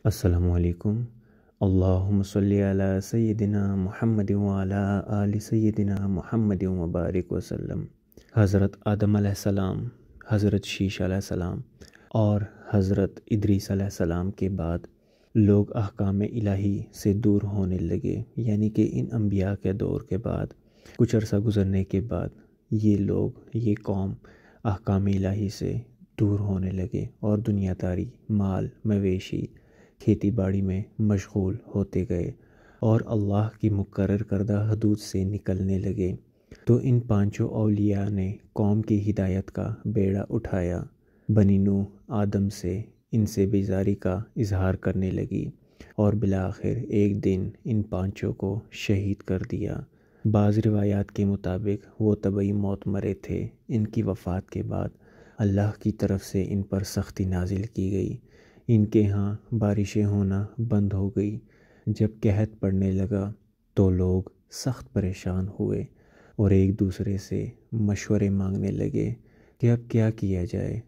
السلام علیکم۔ اللہم صلی علی سیدنا محمد وعلی آل سیدنا محمد وبارک وسلم۔ حضرت آدم علیہ السلام، حضرت شیش علیہ السلام اور حضرت ادریس علیہ السلام کے بعد لوگ احکام الہی سے دور ہونے لگے، یعنی کہ ان انبیاء کے دور کے بعد کچھ عرصہ گزرنے کے بعد یہ قوم احکام الہی سے دور ہونے لگے اور دنیا داری، مال مویشی، کھیتی باڑی میں مشغول ہوتے گئے اور اللہ کی مقرر کردہ حدود سے نکلنے لگے۔ تو ان پانچوں اولیاء نے قوم کی ہدایت کا بیڑا اٹھایا۔ بنی نوح آدم سے ان سے بیزاری کا اظہار کرنے لگی اور بالآخر ایک دن ان پانچوں کو شہید کر دیا۔ بعض روایات کے مطابق وہ طبعی موت مرے تھے۔ ان کی وفات کے بعد اللہ کی طرف سے ان پر سختی نازل کی گئی۔ ان کے ہاں بارشیں ہونا بند ہو گئی۔ جب قحط پڑنے لگا تو لوگ سخت پریشان ہوئے اور ایک دوسرے سے مشورے مانگنے لگے کہ اب کیا کیا جائے۔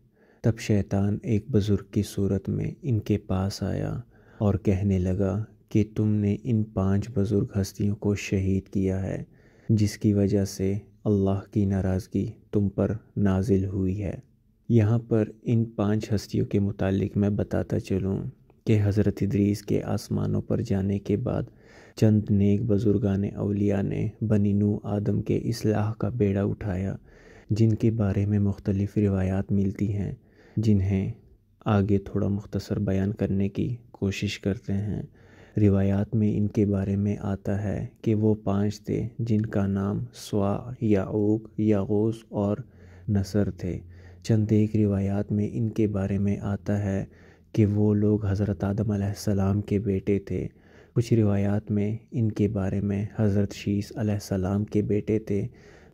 تب شیطان ایک بزرگ کی صورت میں ان کے پاس آیا اور کہنے لگا کہ تم نے ان 5 بزرگ ہستیوں کو شہید کیا ہے، جس کی وجہ سے اللہ کی ناراضگی تم پر نازل ہوئی ہے۔ یہاں پر ان 5 ہستیوں کے متعلق میں بتاتا چلوں کہ حضرت ادریس کے آسمانوں پر جانے کے بعد چند نیک بزرگان اولیاء نے بنی نوح آدم کے اصلاح کا بیڑا اٹھایا، جن کے بارے میں مختلف روایات ملتی ہیں، جنہیں آگے تھوڑا مختصر بیان کرنے کی کوشش کرتے ہیں۔ روایات میں ان کے بارے میں آتا ہے کہ وہ 5 تھے جن کا نام سوا، یعوق، یغوث اور نصر تھے۔ چند ایک روایات میں ان کے بارے میں آتا ہے کہ وہ لوگ حضرت آدم علیہ السلام کے بیٹے تھے۔ کچھ روایات میں ان کے بارے میں حضرت شیش علیہ السلام کے بیٹے تھے،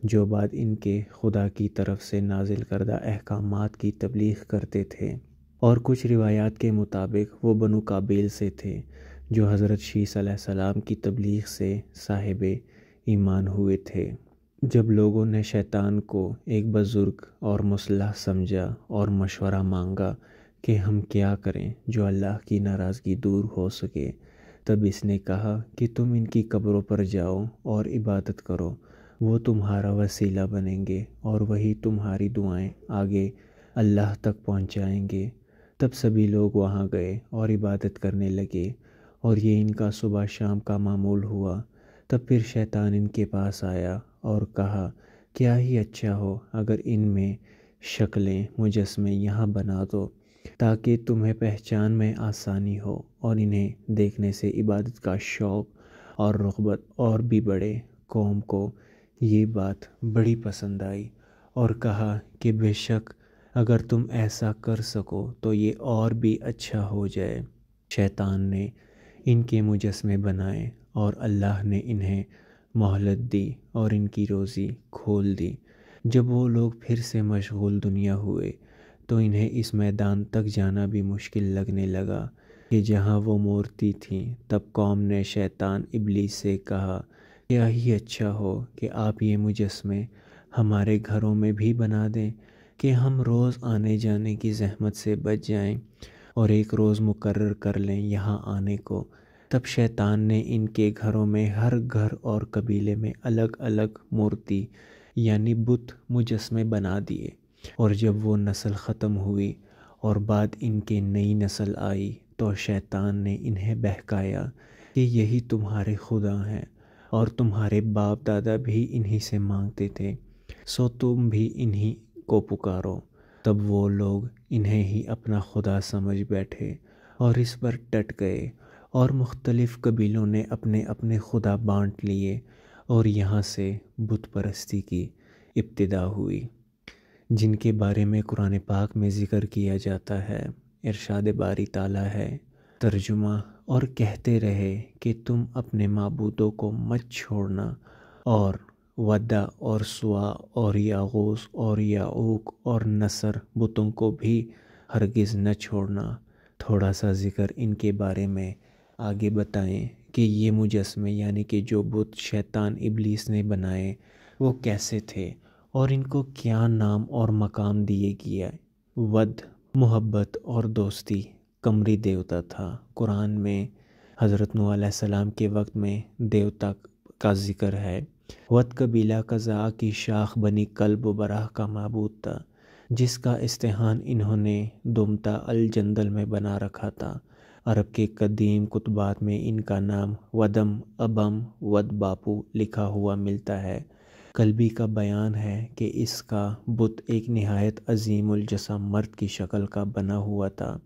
جو بعد ان کے خدا کی طرف سے نازل کردہ احکامات کی تبلیغ کرتے تھے، اور کچھ روایات کے مطابق وہ بنو قابیل سے تھے، جو حضرت شیش علیہ السلام کی تبلیغ سے صاحب ایمان ہوئے تھے۔ جب لوگوں نے شیطان کو ایک بزرگ اور مصلح سمجھا اور مشورہ مانگا کہ ہم کیا کریں جو اللہ کی ناراضگی دور ہو سکے، تب اس نے کہا کہ تم ان کی قبروں پر جاؤ اور عبادت کرو، وہ تمہارا وسیلہ بنیں گے اور وہی تمہاری دعائیں آگے اللہ تک پہنچائیں گے۔ تب سبھی لوگ وہاں گئے اور عبادت کرنے لگے اور یہ ان کا صبح شام کا معمول ہوا۔ تب پھر شیطان ان کے پاس آیا اور کہا کیا ہی اچھا ہو اگر ان میں شکلیں مجسمے یہاں بنا دو تاکہ تمہیں پہچان میں آسانی ہو اور انہیں دیکھنے سے عبادت کا شوق اور رغبت اور بھی بڑھے۔ قوم کو یہ بات بڑی پسند آئی اور کہا کہ بے شک اگر تم ایسا کر سکو تو یہ اور بھی اچھا ہو جائے۔ شیطان نے ان کے مجسمے بنائے اور اللہ نے انہیں مہلت دی اور ان کی روزی کھول دی۔ جب وہ لوگ پھر سے مشغول دنیا ہوئے تو انہیں اس میدان تک جانا بھی مشکل لگنے لگا کہ جہاں وہ مورتی تھیں۔ تب قوم نے شیطان ابلیس سے کہا کیا ہی اچھا ہو کہ آپ یہ مجسمے ہمارے گھروں میں بھی بنا دیں کہ ہم روز آنے جانے کی زحمت سے بچ جائیں اور ایک روز مقرر کر لیں یہاں آنے کو۔ تب شیطان نے ان کے گھروں میں ہر گھر اور قبیلے میں الگ الگ مورتی یعنی بت مجسمے بنا دیے، اور جب وہ نسل ختم ہوئی اور بعد ان کے نئی نسل آئی تو شیطان نے انہیں بہکایا کہ یہی تمہارے خدا ہیں اور تمہارے باپ دادا بھی انہی سے مانگتے تھے، سو تم بھی انہی کو پکارو۔ تب وہ لوگ انہیں ہی اپنا خدا سمجھ بیٹھے اور اس پر ڈٹ گئے، اور مختلف قبیلوں نے اپنے اپنے خدا بانٹ لیے اور یہاں سے بت پرستی کی ابتدا ہوئی، جن کے بارے میں قرآن پاک میں ذکر کیا جاتا ہے۔ ارشاد باری تعالیٰ ہے، ترجمہ، اور کہتے رہے کہ تم اپنے معبودوں کو مت چھوڑنا، اور ودا اور سوا اور یاغوث اور یعوق اور نصر بتوں کو بھی ہرگز نہ چھوڑنا۔ تھوڑا سا ذکر ان کے بارے میں آگے بتائیں کہ یہ مجسمے یعنی کہ جو بت شیطان ابلیس نے بنائے وہ کیسے تھے اور ان کو کیا نام اور مقام دیے گیا۔ ود محبت اور دوستی، قمری دیوتا تھا۔ قرآن میں حضرت نوح علیہ السلام کے وقت میں دیوتا کا ذکر ہے۔ ود قبیلہ قزا کی شاخ بنی کلب و براہ کا معبود تھا، جس کا استحان انہوں نے دومتا الجندل میں بنا رکھا تھا۔ عرب کے قدیم کتبات میں ان کا نام ودم ابم ود باپو لکھا ہوا ملتا ہے۔ کلبی کا بیان ہے کہ اس کا بت ایک نہایت عظیم الجسم مرد کی شکل کا بنا ہوا تھا۔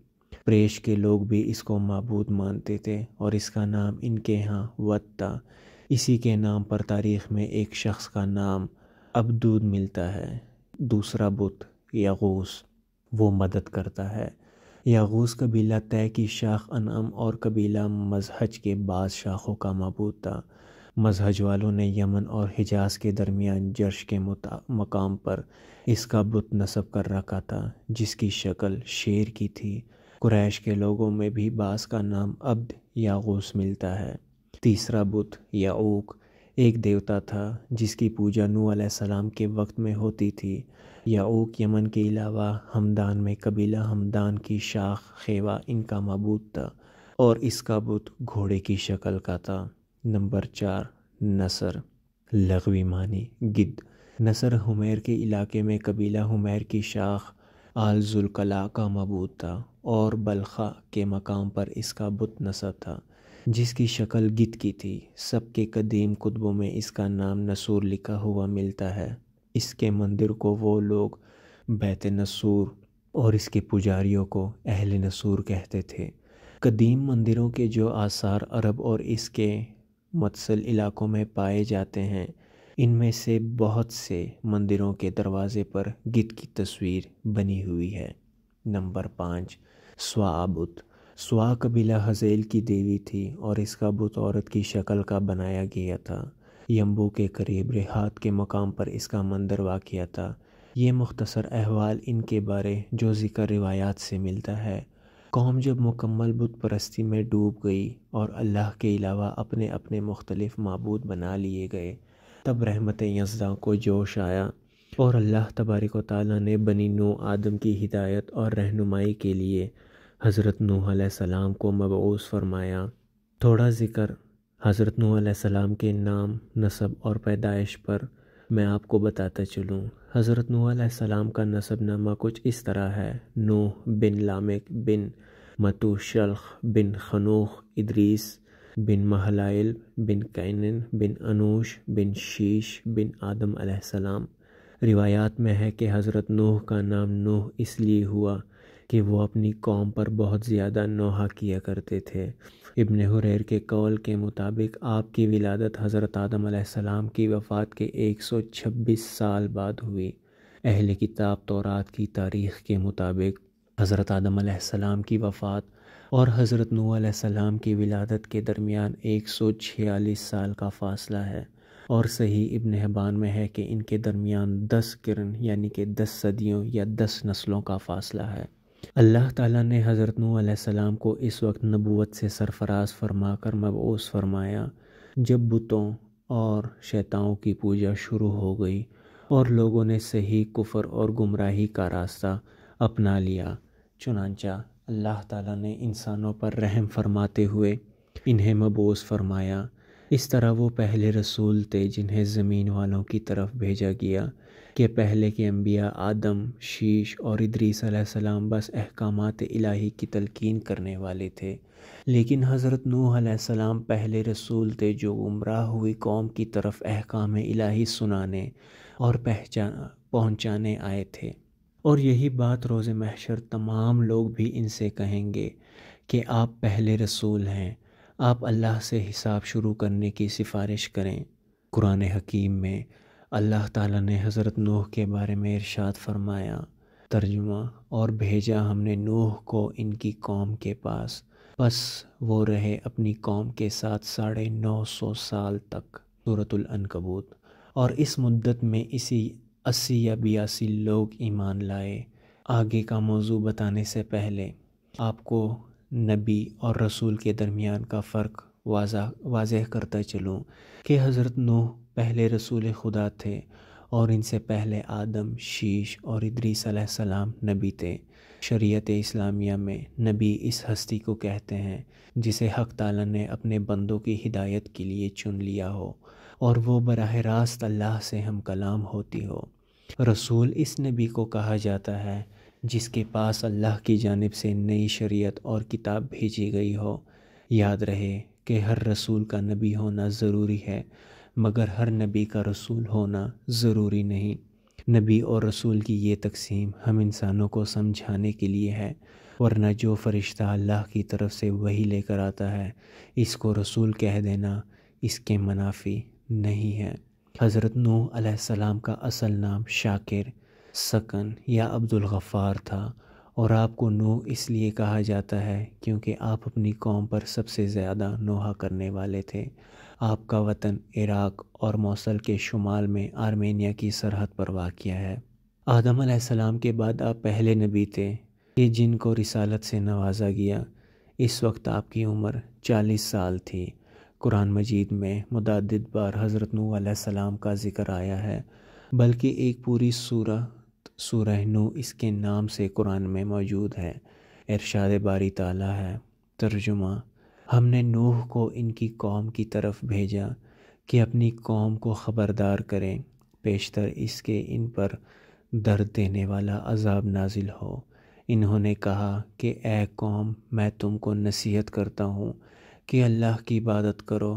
پریش کے لوگ بھی اس کو معبود مانتے تھے اور اس کا نام ان کے ہاں ود تھا۔ اسی کے نام پر تاریخ میں ایک شخص کا نام عبدود ملتا ہے۔ دوسرا بت یغوث، وہ مدد کرتا ہے۔ یغوث قبیلہ طے کی شاخ انعم اور قبیلہ مزہج کے بعض شاخوں کا معبود تھا۔ مزہج والوں نے یمن اور حجاز کے درمیان جرش کے مقام پر اس کا بت نصب کر رکھا تھا، جس کی شکل شیر کی تھی۔ قریش کے لوگوں میں بھی بعض کا نام عبد یغوث ملتا ہے۔ تیسرا بت یعوق ایک دیوتا تھا جس کی پوجا نوح علیہ السلام کے وقت میں ہوتی تھی۔ یعوق یمن کے علاوہ ہمدان میں قبیلہ ہمدان کی شاخ خیوا ان کا معبود تھا اور اس کا بت گھوڑے کی شکل کا تھا۔ نمبر 4 نصر، لغوی معنی گدھ۔ نصر حمیر کے علاقے میں قبیلہ حمیر کی شاخ آل ذوالقلاع کا معبود تھا اور بلخا کے مقام پر اس کا بت نصب تھا، جس کی شکل گدھ کی تھی۔ سب کے قدیم کتبوں میں اس کا نام نسور لکھا ہوا ملتا ہے۔ اس کے مندر کو وہ لوگ بیت نسور اور اس کے پجاریوں کو اہل نسور کہتے تھے۔ قدیم مندروں کے جو آثار عرب اور اس کے متصل علاقوں میں پائے جاتے ہیں، ان میں سے بہت سے مندروں کے دروازے پر گدھ کی تصویر بنی ہوئی ہے۔ نمبر 5 سوا بت۔ سوا قبیلہ ہذیل کی دیوی تھی اور اس کا بت عورت کی شکل کا بنایا گیا تھا۔ ینبو کے قریب رہات کے مقام پر اس کا مندر واقع تھا۔ یہ مختصر احوال ان کے بارے جو ذکر روایات سے ملتا ہے۔ قوم جب مکمل بت پرستی میں ڈوب گئی اور اللہ کے علاوہ اپنے اپنے مختلف معبود بنا لیے گئے، تب رحمت یزداں کو جوش آیا اور اللہ تبارک و تعالیٰ نے بنی نوح آدم کی ہدایت اور رہنمائی کے لیے حضرت نوح علیہ السلام کو مبعوث فرمایا۔ تھوڑا ذکر حضرت نوح علیہ السلام کے نام، نسب اور پیدائش پر میں آپ کو بتاتا چلوں۔ حضرت نوح علیہ السلام کا نسب نامہ کچھ اس طرح ہے: نوح بن لامک بن متو شلخ بن خنوخ ادریس بن مہلائل بن کینن بن انوش بن شیش بن آدم علیہ السلام۔ روایات میں ہے کہ حضرت نوح کا نام نوح اس لیے ہوا کہ وہ اپنی قوم پر بہت زیادہ نوحہ کیا کرتے تھے۔ ابن حریر کے قول کے مطابق آپ کی ولادت حضرت آدم علیہ السلام کی وفات کے 126 سال بعد ہوئی۔ اہل کتاب تورات کی تاریخ کے مطابق حضرت آدم علیہ السلام کی وفات اور حضرت نوح علیہ السلام کی ولادت کے درمیان 146 سال کا فاصلہ ہے، اور صحیح ابن حبان میں ہے کہ ان کے درمیان 10 قرن یعنی کہ 10 صدیوں یا 10 نسلوں کا فاصلہ ہے۔ اللہ تعالیٰ نے حضرت نوح علیہ السلام کو اس وقت نبوت سے سرفراز فرما کر مبعوث فرمایا جب بتوں اور شیطانوں کی پوجا شروع ہو گئی اور لوگوں نے صحیح کفر اور گمراہی کا راستہ اپنا لیا۔ چنانچہ اللہ تعالیٰ نے انسانوں پر رحم فرماتے ہوئے انہیں مبعوث فرمایا۔ اس طرح وہ پہلے رسول تھے جنہیں زمین والوں کی طرف بھیجا گیا کہ پہلے کے انبیاء آدم، شیش اور ادریس علیہ السلام بس احکامات الہی کی تلقین کرنے والے تھے، لیکن حضرت نوح علیہ السلام پہلے رسول تھے جو گمراہ ہوئی قوم کی طرف احکام الہی سنانے اور پہنچانے آئے تھے۔ اور یہی بات روز محشر تمام لوگ بھی ان سے کہیں گے کہ آپ پہلے رسول ہیں، آپ اللہ سے حساب شروع کرنے کی سفارش کریں۔ قرآن حکیم میں اللہ تعالیٰ نے حضرت نوح کے بارے میں ارشاد فرمایا، ترجمہ: اور بھیجا ہم نے نوح کو ان کی قوم کے پاس، پس وہ رہے اپنی قوم کے ساتھ 950 سال تک۔ سورۃ العنکبوت۔ اور اس مدت میں 80 یا 82 لوگ ایمان لائے۔ آگے کا موضوع بتانے سے پہلے آپ کو نبی اور رسول کے درمیان کا فرق واضح کرتا چلوں کہ حضرت نوح پہلے رسول خدا تھے اور ان سے پہلے آدم، شیش اور ادریس علیہ السلام نبی تھے۔ شریعت اسلامیہ میں نبی اس ہستی کو کہتے ہیں جسے حق تعالیٰ نے اپنے بندوں کی ہدایت کے لیے چن لیا ہو اور وہ براہ راست اللہ سے ہم کلام ہوتی ہو۔ رسول اس نبی کو کہا جاتا ہے جس کے پاس اللہ کی جانب سے نئی شریعت اور کتاب بھیجی گئی ہو۔ یاد رہے کہ ہر رسول کا نبی ہونا ضروری ہے، مگر ہر نبی کا رسول ہونا ضروری نہیں۔ نبی اور رسول کی یہ تقسیم ہم انسانوں کو سمجھانے کے لیے ہے، ورنہ جو فرشتہ اللہ کی طرف سے وحی لے کر آتا ہے اس کو رسول کہہ دینا اس کے منافی نہیں ہے۔ حضرت نوح علیہ السلام کا اصل نام شاکر، سکن یا عبدالغفار تھا، اور آپ کو نوح اس لیے کہا جاتا ہے کیونکہ آپ اپنی قوم پر سب سے زیادہ نوحہ کرنے والے تھے۔ آپ کا وطن عراق اور موصل کے شمال میں آرمینیا کی سرحد پر واقع ہے۔ آدم علیہ السلام کے بعد آپ پہلے نبی تھے کہ جن کو رسالت سے نوازا گیا۔ اس وقت آپ کی عمر 40 سال تھی۔ قرآن مجید میں متعدد بار حضرت نوح علیہ السلام کا ذکر آیا ہے، بلکہ ایک پوری سورہ نوح اس کے نام سے قرآن میں موجود ہے۔ ارشاد باری تعالیٰ ہے، ترجمہ: ہم نے نوح کو ان کی قوم کی طرف بھیجا کہ اپنی قوم کو خبردار کریں، پیشتر اس کے ان پر درد دینے والا عذاب نازل ہو۔ انہوں نے کہا کہ اے قوم، میں تم کو نصیحت کرتا ہوں کہ اللہ کی عبادت کرو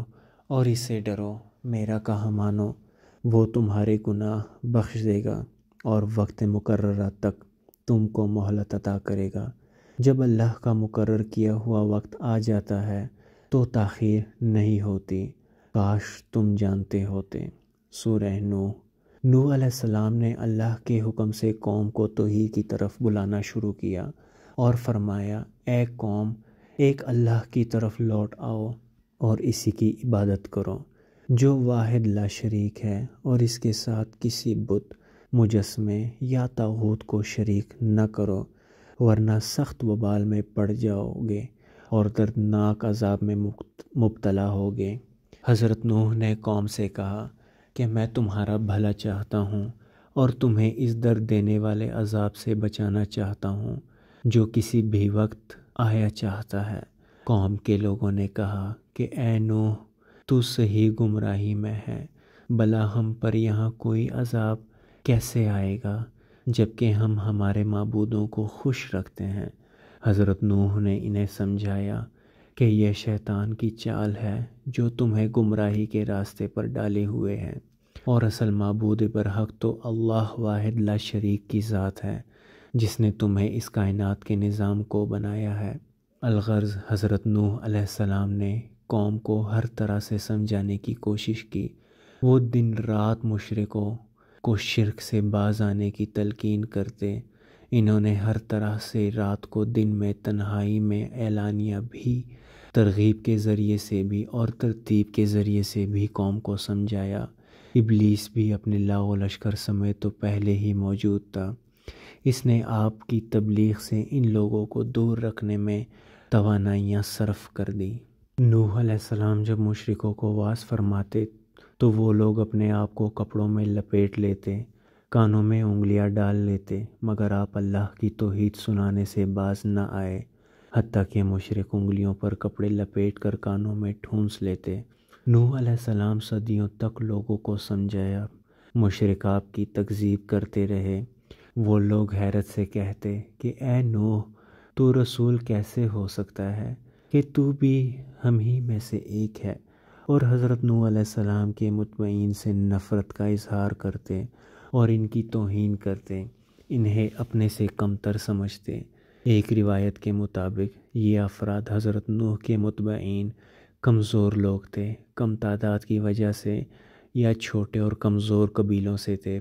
اور اس سے ڈرو، میرا کہا مانو، وہ تمہارے گناہ بخش دے گا اور وقت مقررہ تک تم کو مہلت عطا کرے گا۔ جب اللہ کا مقرر کیا ہوا وقت آ جاتا ہے تو تاخیر نہیں ہوتی، کاش تم جانتے ہوتے۔ سورہ نوح۔ نوح علیہ السلام نے اللہ کے حکم سے قوم کو توحید کی طرف بلانا شروع کیا اور فرمایا، اے قوم، ایک اللہ کی طرف لوٹ آؤ اور اسی کی عبادت کرو جو واحد لا شریک ہے، اور اس کے ساتھ کسی بت، مجسمے یا طاغوت کو شریک نہ کرو، ورنہ سخت وبال میں پڑ جاؤ گے اور دردناک عذاب میں مبتلا ہوگے۔ حضرت نوح نے قوم سے کہا کہ میں تمہارا بھلا چاہتا ہوں اور تمہیں اس درد دینے والے عذاب سے بچانا چاہتا ہوں جو کسی بھی وقت آیا چاہتا ہے۔ قوم کے لوگوں نے کہا کہ اے نوح، تو صحیح گمراہی میں ہے، بھلا ہم پر یہاں کوئی عذاب کیسے آئے گا جبکہ ہم ہمارے معبودوں کو خوش رکھتے ہیں۔ حضرت نوح نے انہیں سمجھایا کہ یہ شیطان کی چال ہے جو تمہیں گمراہی کے راستے پر ڈالے ہوئے ہے، اور اصل معبود برحق تو اللہ واحد لا شریک کی ذات ہے جس نے تمہیں اس کائنات کے نظام کو بنایا ہے۔ الغرض حضرت نوح علیہ السلام نے قوم کو ہر طرح سے سمجھانے کی کوشش کی۔ وہ دن رات مشرکوں کو شرک سے باز آنے کی تلقین کرتے۔ انہوں نے ہر طرح سے رات کو دن میں تنہائی میں اعلانیہ بھی، ترغیب کے ذریعے سے بھی اور ترتیب کے ذریعے سے بھی قوم کو سمجھایا۔ ابلیس بھی اپنے لاغ و لشکر سمیت تو پہلے ہی موجود تھا۔ اس نے آپ کی تبلیغ سے ان لوگوں کو دور رکھنے میں توانائیاں صرف کر دی۔ نوح علیہ السلام جب مشرکوں کو واعظ فرماتے تو وہ لوگ اپنے آپ کو کپڑوں میں لپیٹ لیتے، کانوں میں انگلیاں ڈال لیتے، مگر آپ اللہ کی توحید سنانے سے باز نہ آئے، حتیٰ کہ مشرک انگلیوں پر کپڑے لپیٹ کر کانوں میں ٹھونس لیتے۔ نوح علیہ السلام صدیوں تک لوگوں کو سمجھایا، مشرک آپ کی تکذیب کرتے رہے۔ وہ لوگ حیرت سے کہتے کہ اے نوح، تو رسول کیسے ہو سکتا ہے کہ تو بھی ہم ہی میں سے ایک ہے، اور حضرت نوح علیہ السلام کے متبعین سے نفرت کا اظہار کرتے اور ان کی توہین کرتے، انہیں اپنے سے کمتر سمجھتے۔ ایک روایت کے مطابق یہ افراد حضرت نوح کے متبعین کمزور لوگ تھے، کم تعداد کی وجہ سے یا چھوٹے اور کمزور قبیلوں سے تھے،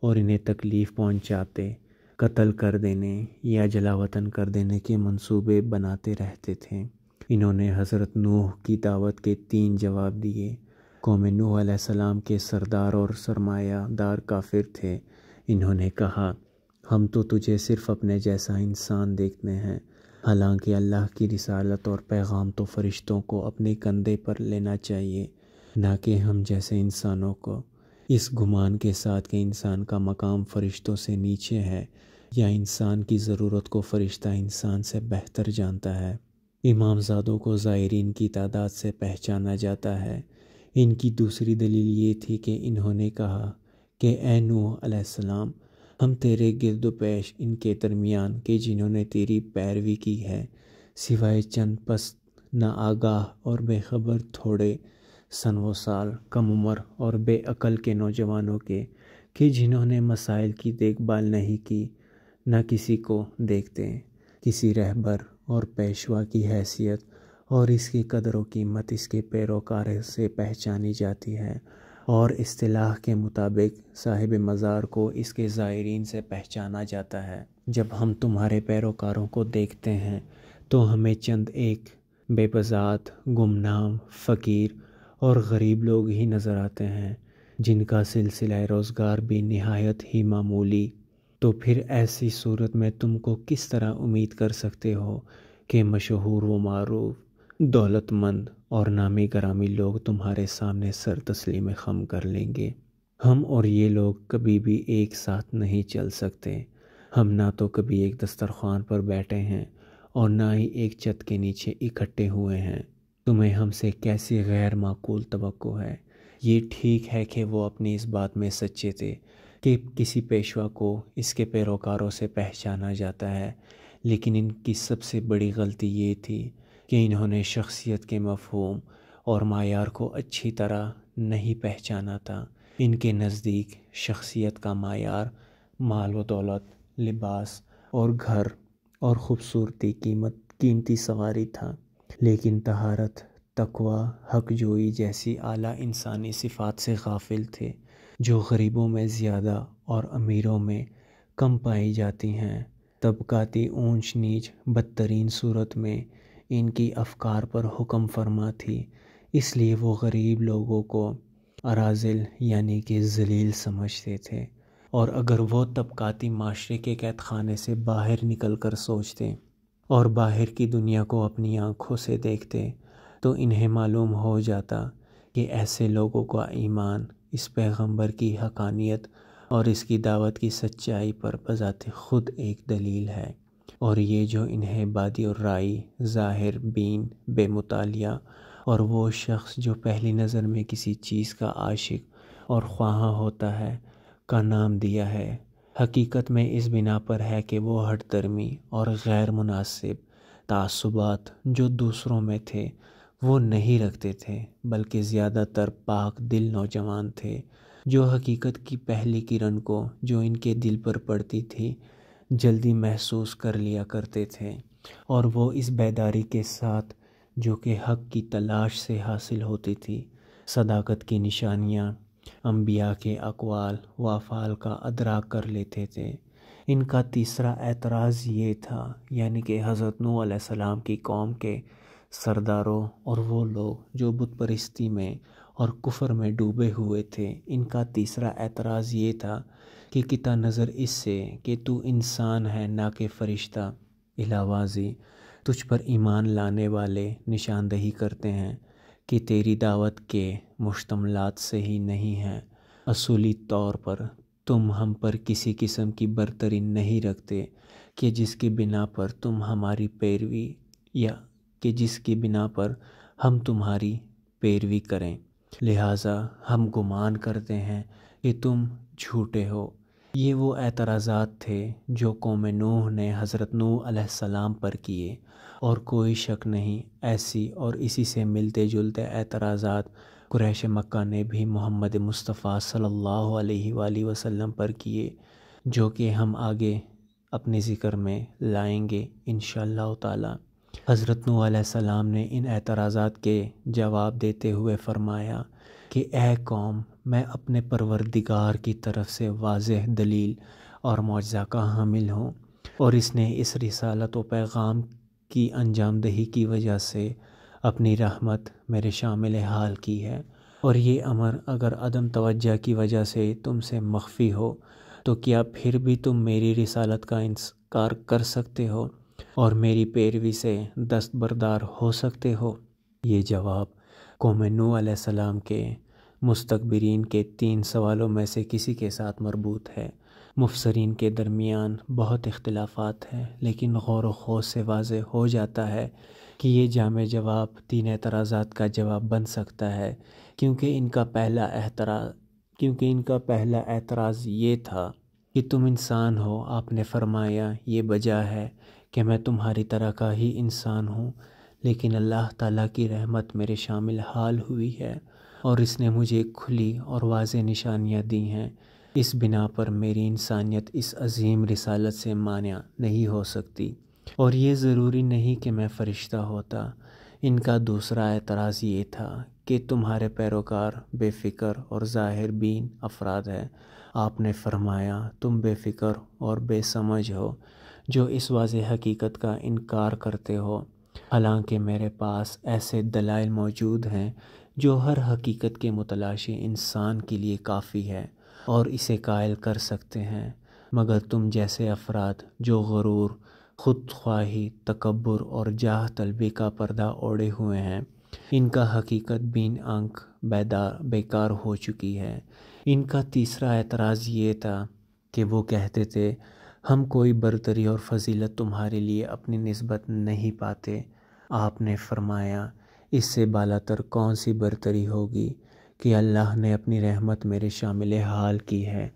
اور انہیں تکلیف پہنچاتے، قتل کر دینے یا جلا وطن کر دینے کے منصوبے بناتے رہتے تھے۔ انہوں نے حضرت نوح کی دعوت کے 3 جواب دیے۔ قوم نوح علیہ السلام کے سردار اور سرمایہ دار کافر تھے۔ انہوں نے کہا، ہم تو تجھے صرف اپنے جیسا انسان دیکھتے ہیں، حالانکہ اللہ کی رسالت اور پیغام تو فرشتوں کو اپنے کندھے پر لینا چاہیے، نہ کہ ہم جیسے انسانوں کو۔ اس گمان کے ساتھ کہ انسان کا مقام فرشتوں سے نیچے ہے یا انسان کی ضرورت کو فرشتہ انسان سے بہتر جانتا ہے۔ امام زادوں کو زائرین کی تعداد سے پہچانا جاتا ہے۔ ان کی دوسری دلیل یہ تھی کہ انہوں نے کہا کہ اے نوح علیہ السلام، ہم تیرے گرد و پیش ان کے درمیان کہ جنہوں نے تیری پیروی کی ہے، سوائے چند پست ناآگاہ اور بے خبر تھوڑے سن و سال، کم عمر اور بے عقل کے نوجوانوں کے، کہ جنہوں نے مسائل کی دیکھ بھال نہیں کی، نہ کسی کو دیکھتے، کسی رہبر اور پیشوا کی حیثیت اور اس کی قدر و قیمت اس کے پیروکار سے پہچانی جاتی ہے، اور اصطلاح کے مطابق صاحب مزار کو اس کے زائرین سے پہچانا جاتا ہے۔ جب ہم تمہارے پیروکاروں کو دیکھتے ہیں تو ہمیں چند ایک بے بذات، گمنام، فقیر اور غریب لوگ ہی نظر آتے ہیں، جن کا سلسلہ روزگار بھی نہایت ہی معمولی۔ تو پھر ایسی صورت میں تم کو کس طرح امید کر سکتے ہو کہ مشہور و معروف، دولت مند اور نامی گرامی لوگ تمہارے سامنے سر تسلیم خم کر لیں گے؟ ہم اور یہ لوگ کبھی بھی ایک ساتھ نہیں چل سکتے۔ ہم نہ تو کبھی ایک دسترخوان پر بیٹھے ہیں اور نہ ہی ایک چھت کے نیچے اکٹھے ہوئے ہیں۔ تمہیں ہم سے کیسی غیر معقول توقع ہے؟ یہ ٹھیک ہے کہ وہ اپنی اس بات میں سچے تھے کہ کسی پیشوا کو اس کے پیروکاروں سے پہچانا جاتا ہے، لیکن ان کی سب سے بڑی غلطی یہ تھی کہ انہوں نے شخصیت کے مفہوم اور معیار کو اچھی طرح نہیں پہچانا تھا۔ ان کے نزدیک شخصیت کا معیار مال و دولت، لباس اور گھر اور خوبصورتی، قیمتی سواری تھا، لیکن طہارت، تقویٰ، حق جوئی جیسی اعلیٰ انسانی صفات سے غافل تھے، جو غریبوں میں زیادہ اور امیروں میں کم پائی جاتی ہیں۔ طبقاتی اونچ نیچ بدترین صورت میں ان کی افکار پر حکم فرما تھی، اس لیے وہ غریب لوگوں کو اراذل یعنی کہ ذلیل سمجھتے تھے، اور اگر وہ طبقاتی معاشرے کے قید خانے سے باہر نکل کر سوچتے اور باہر کی دنیا کو اپنی آنکھوں سے دیکھتے تو انہیں معلوم ہو جاتا کہ ایسے لوگوں کا ایمان اس پیغمبر کی حقانیت اور اس کی دعوت کی سچائی پر بذات خود ایک دلیل ہے، اور یہ جو انہیں بادی اور رائی، ظاہر بین، بے مطالعہ اور وہ شخص جو پہلی نظر میں کسی چیز کا عاشق اور خواہاں ہوتا ہے کا نام دیا ہے، حقیقت میں اس بنا پر ہے کہ وہ ہٹ درمی اور غیر مناسب تعصبات جو دوسروں میں تھے وہ نہیں رکھتے تھے، بلکہ زیادہ تر پاک دل نوجوان تھے، جو حقیقت کی پہلی کرن کو جو ان کے دل پر پڑتی تھی جلدی محسوس کر لیا کرتے تھے، اور وہ اس بیداری کے ساتھ جو کہ حق کی تلاش سے حاصل ہوتی تھی، صداقت کی نشانیاں، انبیاء کے اقوال و افعال کا ادراک کر لیتے تھے۔ ان کا تیسرا اعتراض یہ تھا، یعنی کہ حضرت نوح علیہ السلام کی قوم کے سرداروں اور وہ لوگ جو بت پرستی میں اور کفر میں ڈوبے ہوئے تھے، ان کا تیسرا اعتراض یہ تھا کہ قطع نظر اس سے کہ تو انسان ہے نہ کہ فرشتہ، الہوازی تجھ پر ایمان لانے والے نشاندہی کرتے ہیں کہ تیری دعوت کے مشتملات سے ہی نہیں ہیں۔ اصولی طور پر تم ہم پر کسی قسم کی برتری نہیں رکھتے کہ جس کی بنا پر تم ہماری پیروی یا کہ جس کی بنا پر ہم تمہاری پیروی کریں، لہٰذا ہم گمان کرتے ہیں کہ تم جھوٹے ہو۔ یہ وہ اعتراضات تھے جو قوم نوح نے حضرت نوح علیہ السلام پر کیے، اور کوئی شک نہیں ایسی اور اسی سے ملتے جلتے اعتراضات قریش مکہ نے بھی محمد مصطفیٰ صلی اللہ علیہ وآلہ وسلم پر کیے، جو کہ ہم آگے اپنے ذکر میں لائیں گے انشاءاللہ تعالی۔ حضرت نوح علیہ السلام نے ان اعتراضات کے جواب دیتے ہوئے فرمایا کہ اے قوم، میں اپنے پروردگار کی طرف سے واضح دلیل اور معجزہ کا حامل ہوں، اور اس نے اس رسالت و پیغام کی انجام دہی کی وجہ سے اپنی رحمت میرے شامل حال کی ہے، اور یہ امر اگر عدم توجہ کی وجہ سے تم سے مخفی ہو تو کیا پھر بھی تم میری رسالت کا انکار کر سکتے ہو اور میری پیروی سے دستبردار ہو سکتے ہو؟ یہ جواب قوم نوح علیہ السلام کے مستکبرین کے 3 سوالوں میں سے کسی کے ساتھ مربوط ہے۔ مفسرین کے درمیان بہت اختلافات ہیں، لیکن غور و خوض سے واضح ہو جاتا ہے کہ یہ جامع جواب 3 اعتراضات کا جواب بن سکتا ہے، کیونکہ ان کا پہلا اعتراض یہ تھا کہ تم انسان ہو۔ آپ نے فرمایا یہ بجا ہے کہ میں تمہاری طرح کا ہی انسان ہوں، لیکن اللہ تعالیٰ کی رحمت میرے شامل حال ہوئی ہے اور اس نے مجھے کھلی اور واضح نشانیاں دی ہیں۔ اس بنا پر میری انسانیت اس عظیم رسالت سے مانع نہیں ہو سکتی، اور یہ ضروری نہیں کہ میں فرشتہ ہوتا۔ ان کا دوسرا اعتراض یہ تھا کہ تمہارے پیروکار بے فکر اور ظاہر بین افراد ہیں۔ آپ نے فرمایا تم بے فکر اور بے سمجھ ہو جو اس واضح حقیقت کا انکار کرتے ہو، حالانکہ میرے پاس ایسے دلائل موجود ہیں جو ہر حقیقت کے متلاشی انسان کے لیے کافی ہے اور اسے قائل کر سکتے ہیں، مگر تم جیسے افراد جو غرور، خود خواہی، تکبر اور جاہ طلبی کا پردہ اوڑھے ہوئے ہیں، ان کا حقیقت بین آنکھ بیکار ہو چکی ہے۔ ان کا تیسرا اعتراض یہ تھا کہ وہ کہتے تھے ہم کوئی برتری اور فضیلت تمہارے لیے اپنی نسبت نہیں پاتے۔ آپ نے فرمایا اس سے بالاتر کون سی برتری ہوگی کہ اللہ نے اپنی رحمت میرے شامل حال کی ہے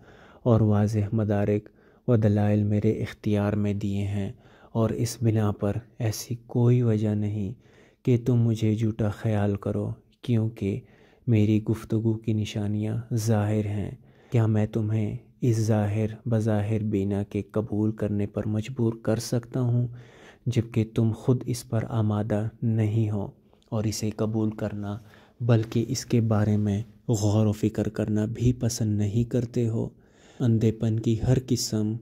اور واضح مدارک و دلائل میرے اختیار میں دیے ہیں، اور اس بنا پر ایسی کوئی وجہ نہیں کہ تم مجھے جھوٹا خیال کرو، کیونکہ میری گفتگو کی نشانیاں ظاہر ہیں۔ کیا میں تمہیں اس بظاہر بینا کے قبول کرنے پر مجبور کر سکتا ہوں جبکہ تم خود اس پر آمادہ نہیں ہو اور اسے قبول کرنا بلکہ اس کے بارے میں غور و فکر کرنا بھی پسند نہیں کرتے ہو؟ اندھے پن کی ہر قسم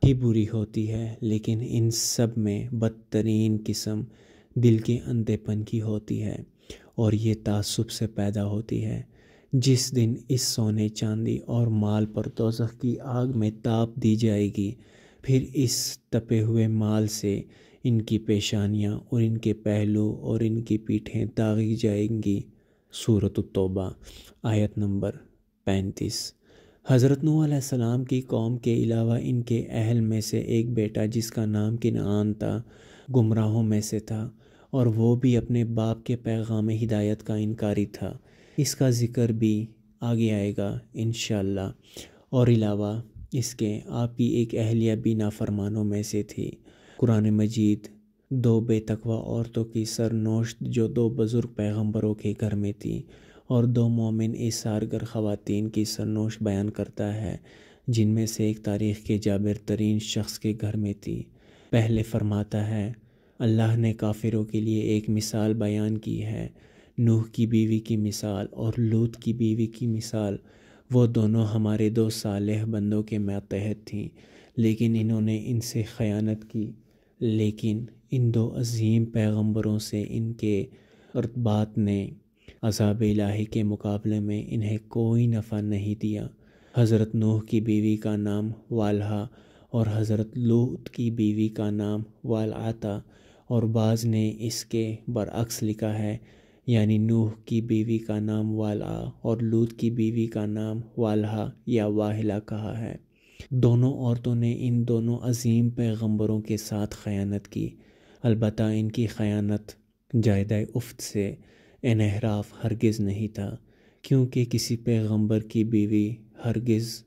ہی بری ہوتی ہے، لیکن ان سب میں بدترین قسم دل کے اندھے پن کی ہوتی ہے، اور یہ تعصب سے پیدا ہوتی ہے۔ جس دن اس سونے چاندی اور مال پر دوزخ کی آگ میں تاپ دی جائے گی، پھر اس تپے ہوئے مال سے ان کی پیشانیاں اور ان کے پہلو اور ان کی پیٹھیں داغی جائیں گی۔ سورۃ التوبہ آیت نمبر 35۔ حضرت نوح علیہ السلام کی قوم کے علاوہ ان کے اہل میں سے ایک بیٹا جس کا نام کنعان تھا گمراہوں میں سے تھا، اور وہ بھی اپنے باپ کے پیغام ہدایت کا انکاری تھا۔ اس کا ذکر بھی آگے آئے گا انشاءاللہ۔ اور علاوہ اس کے آپ کی ایک اہلیہ بھی نافرمانوں میں سے تھی۔ قرآن مجید 2 بے تقوی عورتوں کی سرنوشت جو 2 بزرگ پیغمبروں کے گھر میں تھی، اور 2 مومن ایثارگر خواتین کی سرنوشت بیان کرتا ہے، جن میں سے ایک تاریخ کے جابر ترین شخص کے گھر میں تھی۔ پہلے فرماتا ہے اللہ نے کافروں کے لیے ایک مثال بیان کی ہے، نوح کی بیوی کی مثال اور لوط کی بیوی کی مثال۔ وہ دونوں ہمارے 2 صالح بندوں کے ماتحت تھیں، لیکن انہوں نے ان سے خیانت کی، لیکن ان 2 عظیم پیغمبروں سے ان کے ارتباط نے عذاب الہی کے مقابلے میں انہیں کوئی نفع نہیں دیا۔ حضرت نوح کی بیوی کا نام والہا اور حضرت لوط کی بیوی کا نام والعہ تھا، اور بعض نے اس کے برعکس لکھا ہے، یعنی نوح کی بیوی کا نام والعہ اور لوط کی بیوی کا نام والہا یا واہلہ کہا ہے۔ دونوں عورتوں نے ان دونوں عظیم پیغمبروں کے ساتھ خیانت کی، البتہ ان کی خیانت جائدہ افت سے انحراف ہرگز نہیں تھا، کیونکہ کسی پیغمبر کی بیوی ہرگز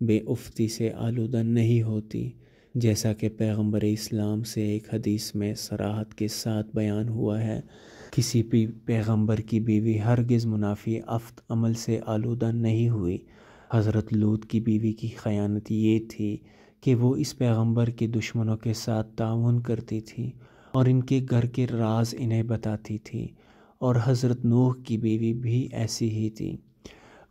بے افتی سے آلودہ نہیں ہوتی، جیسا کہ پیغمبر اسلام سے ایک حدیث میں صراحت کے ساتھ بیان ہوا ہے۔ کسی بھی پیغمبر کی بیوی ہرگز منافی افت عمل سے آلودہ نہیں ہوئی۔ حضرت لوط کی بیوی کی خیانت یہ تھی کہ وہ اس پیغمبر کے دشمنوں کے ساتھ تعاون کرتی تھی اور ان کے گھر کے راز انہیں بتاتی تھی، اور حضرت نوح کی بیوی بھی ایسی ہی تھی۔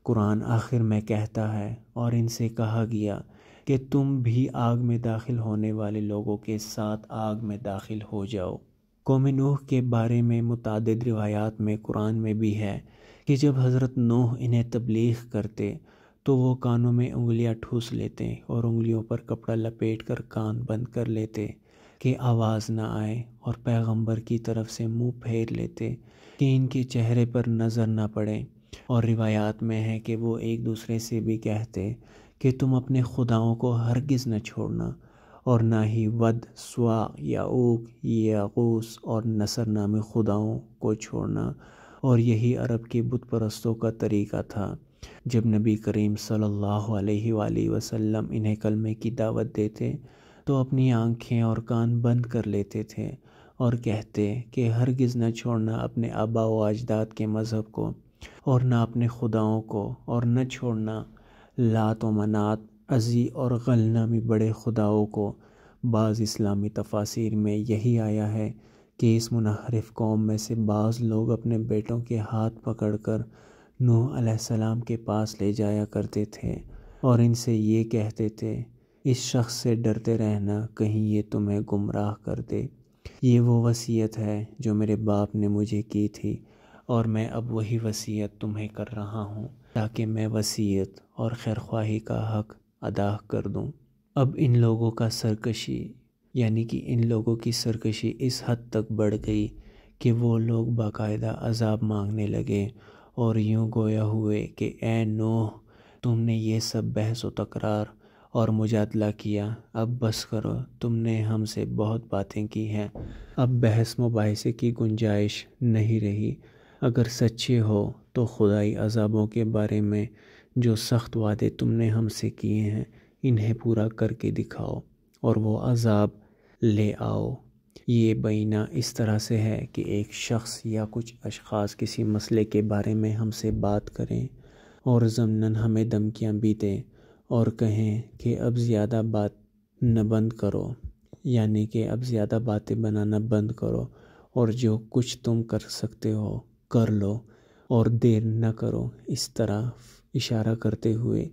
قرآن آخر میں کہتا ہے اور ان سے کہا گیا کہ تم بھی آگ میں داخل ہونے والے لوگوں کے ساتھ آگ میں داخل ہو جاؤ۔ قوم نوح کے بارے میں متعدد روایات میں قرآن میں بھی ہے کہ جب حضرت نوح انہیں تبلیغ کرتے تو وہ کانوں میں انگلیاں ٹھوس لیتے اور انگلیوں پر کپڑا لپیٹ کر کان بند کر لیتے کہ آواز نہ آئے، اور پیغمبر کی طرف سے منہ پھیر لیتے کہ ان کے چہرے پر نظر نہ پڑے، اور روایات میں ہے کہ وہ ایک دوسرے سے بھی کہتے کہ تم اپنے خداؤں کو ہرگز نہ چھوڑنا، اور نہ ہی ود، سوا، یعوق، یغوث اور نصر نامی خداؤں کو چھوڑنا۔ اور یہی عرب کے بت پرستوں کا طریقہ تھا۔ جب نبی کریم صلی اللہ علیہ وآلہ وسلم انہیں کلمے کی دعوت دیتے تو اپنی آنکھیں اور کان بند کر لیتے تھے اور کہتے کہ ہرگز نہ چھوڑنا اپنے آبا و اجداد کے مذہب کو، اور نہ اپنے خداؤں کو، اور نہ چھوڑنا لات و منات، عزی اور غل نامی بڑے خداؤں کو۔ بعض اسلامی تفاسیر میں یہی آیا ہے کہ اس منحرف قوم میں سے بعض لوگ اپنے بیٹوں کے ہاتھ پکڑ کر نوح علیہ السلام کے پاس لے جایا کرتے تھے اور ان سے یہ کہتے تھے، اس شخص سے ڈرتے رہنا، کہیں یہ تمہیں گمراہ کر دے۔ یہ وہ وصیت ہے جو میرے باپ نے مجھے کی تھی، اور میں اب وہی وصیت تمہیں کر رہا ہوں تاکہ میں وصیت اور خیرخواہی کا حق ادا کر دوں۔ اب ان لوگوں کا سرکشی یعنی کہ ان لوگوں کی سرکشی اس حد تک بڑھ گئی کہ وہ لوگ باقاعدہ عذاب مانگنے لگے اور یوں گویا ہوئے کہ اے نوح، تم نے یہ سب بحث و تکرار اور مجادلہ کیا، اب بس کرو، تم نے ہم سے بہت باتیں کی ہیں، اب بحث مباحثے کی گنجائش نہیں رہی۔ اگر سچے ہو تو خدائی عذابوں کے بارے میں جو سخت وعدے تم نے ہم سے کیے ہیں انہیں پورا کر کے دکھاؤ اور وہ عذاب لے آؤ۔ یہ بیانہ اس طرح سے ہے کہ ایک شخص یا کچھ اشخاص کسی مسئلے کے بارے میں ہم سے بات کریں اور ضمناً ہمیں دھمکیاں بھی دیں اور کہیں کہ اب زیادہ بات نہ بند کرو، یعنی کہ اب زیادہ باتیں بنانا بند کرو اور جو کچھ تم کر سکتے ہو کر لو اور دیر نہ کرو، اس طرح اشارہ کرتے ہوئے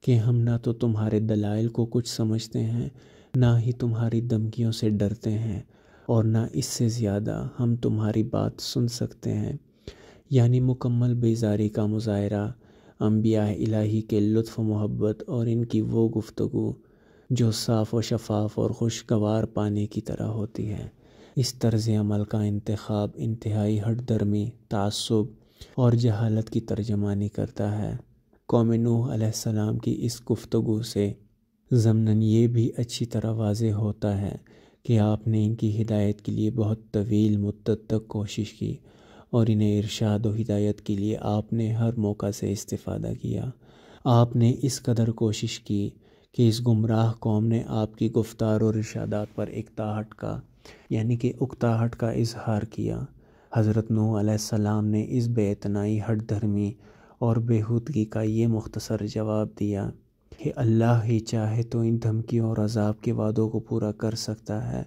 کہ ہم نہ تو تمہارے دلائل کو کچھ سمجھتے ہیں، نہ ہی تمہاری دھمکیوں سے ڈرتے ہیں، اور نہ اس سے زیادہ ہم تمہاری بات سن سکتے ہیں۔ یعنی مکمل بیزاری کا مظاہرہ انبیاء الہی کے لطف و محبت اور ان کی وہ گفتگو جو صاف و شفاف اور خوشگوار پانی کی طرح ہوتی ہے۔ اس طرز عمل کا انتخاب انتہائی ہٹ درمی، تعصب اور جہالت کی ترجمانی کرتا ہے۔ قوم نوح علیہ السلام کی اس گفتگو سے ضمناً یہ بھی اچھی طرح واضح ہوتا ہے کہ آپ نے ان کی ہدایت کے لیے بہت طویل مدت تک کوشش کی اور انہیں ارشاد و ہدایت کے لیے آپ نے ہر موقع سے استفادہ کیا۔ آپ نے اس قدر کوشش کی کہ اس گمراہ قوم نے آپ کی گفتار اور ارشادات پر اکتاہٹ کا یعنی کہ اکتاہٹ کا اظہار کیا۔ حضرت نوح علیہ السلام نے اس بے اعتنائی، ہٹ دھرمی اور بےہودگی کا یہ مختصر جواب دیا کہ اللہ ہی چاہے تو ان دھمکیوں اور عذاب کے وعدوں کو پورا کر سکتا ہے،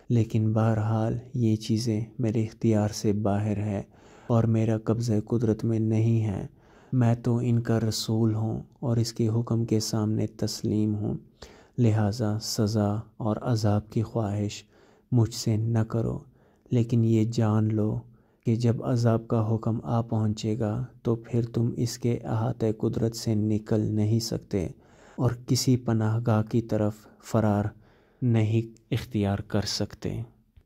لیکن بہرحال یہ چیزیں میرے اختیار سے باہر ہے اور میرا قبضہ قدرت میں نہیں ہے۔ میں تو ان کا رسول ہوں اور اس کے حکم کے سامنے تسلیم ہوں، لہٰذا سزا اور عذاب کی خواہش مجھ سے نہ کرو، لیکن یہ جان لو کہ جب عذاب کا حکم آ پہنچے گا تو پھر تم اس کے احاطۂ قدرت سے نکل نہیں سکتے اور کسی پناہ گاہ کی طرف فرار نہیں اختیار کر سکتے۔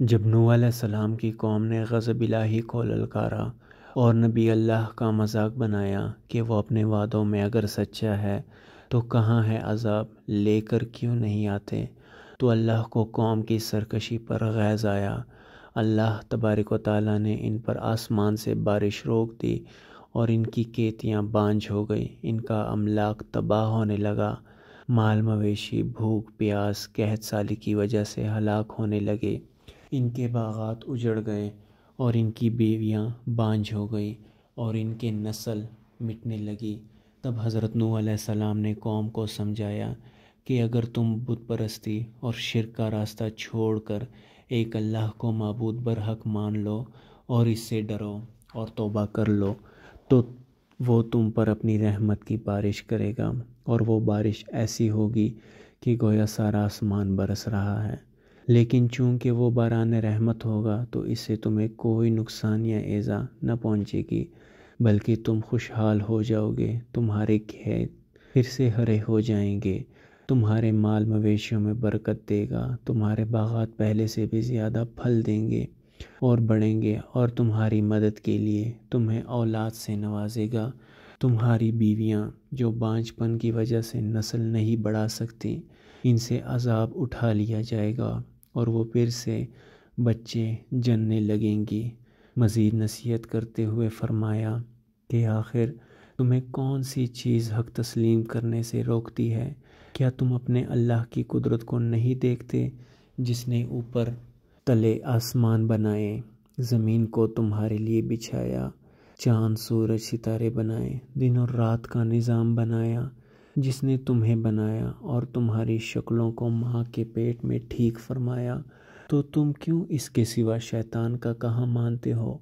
جب نوح علیہ السلام کی قوم نے غضب الہی کو للکارا اور نبی اللہ کا مذاق بنایا کہ وہ اپنے وعدوں میں اگر سچا ہے تو کہاں ہے عذاب، لے کر کیوں نہیں آتے، تو اللہ کو قوم کی سرکشی پر غیظ آیا۔ اللہ تبارک و تعالیٰ نے ان پر آسمان سے بارش روک دی اور ان کی کھیتیاں بانجھ ہو گئی، ان کا املاک تباہ ہونے لگا، مال مویشی بھوک پیاس قحط سالی کی وجہ سے ہلاک ہونے لگے، ان کے باغات اجڑ گئے اور ان کی بیویاں بانجھ ہو گئی اور ان کے نسل مٹنے لگی۔ تب حضرت نوح علیہ السلام نے قوم کو سمجھایا کہ اگر تم بت پرستی اور شرک کا راستہ چھوڑ کر ایک اللہ کو معبود برحق مان لو اور اس سے ڈرو اور توبہ کر لو تو وہ تم پر اپنی رحمت کی بارش کرے گا، اور وہ بارش ایسی ہوگی کہ گویا سارا آسمان برس رہا ہے۔ لیکن چونکہ وہ باران رحمت ہوگا تو اس سے تمہیں کوئی نقصان یا ایذا نہ پہنچے گی، بلکہ تم خوشحال ہو جاؤ گے، تمہارے کھیت پھر سے ہرے ہو جائیں گے، تمہارے مال مویشیوں میں برکت دے گا، تمہارے باغات پہلے سے بھی زیادہ پھل دیں گے اور بڑھیں گے، اور تمہاری مدد کے لیے تمہیں اولاد سے نوازے گا، تمہاری بیویاں جو بانجھپن کی وجہ سے نسل نہیں بڑھا سکتی، ان سے عذاب اٹھا لیا جائے گا اور وہ پھر سے بچے جننے لگیں گی۔ مزید نصیحت کرتے ہوئے فرمایا کہ آخر تمہیں کون سی چیز حق تسلیم کرنے سے روکتی ہے؟ کیا تم اپنے اللہ کی قدرت کو نہیں دیکھتے، جس نے اوپر تلے آسمان بنائے، زمین کو تمہارے لیے بچھایا، چاند سورج ستارے بنائے، دن اور رات کا نظام بنایا، جس نے تمہیں بنایا اور تمہاری شکلوں کو ماں کے پیٹ میں ٹھیک فرمایا، تو تم کیوں اس کے سوا شیطان کا کہاں مانتے ہو،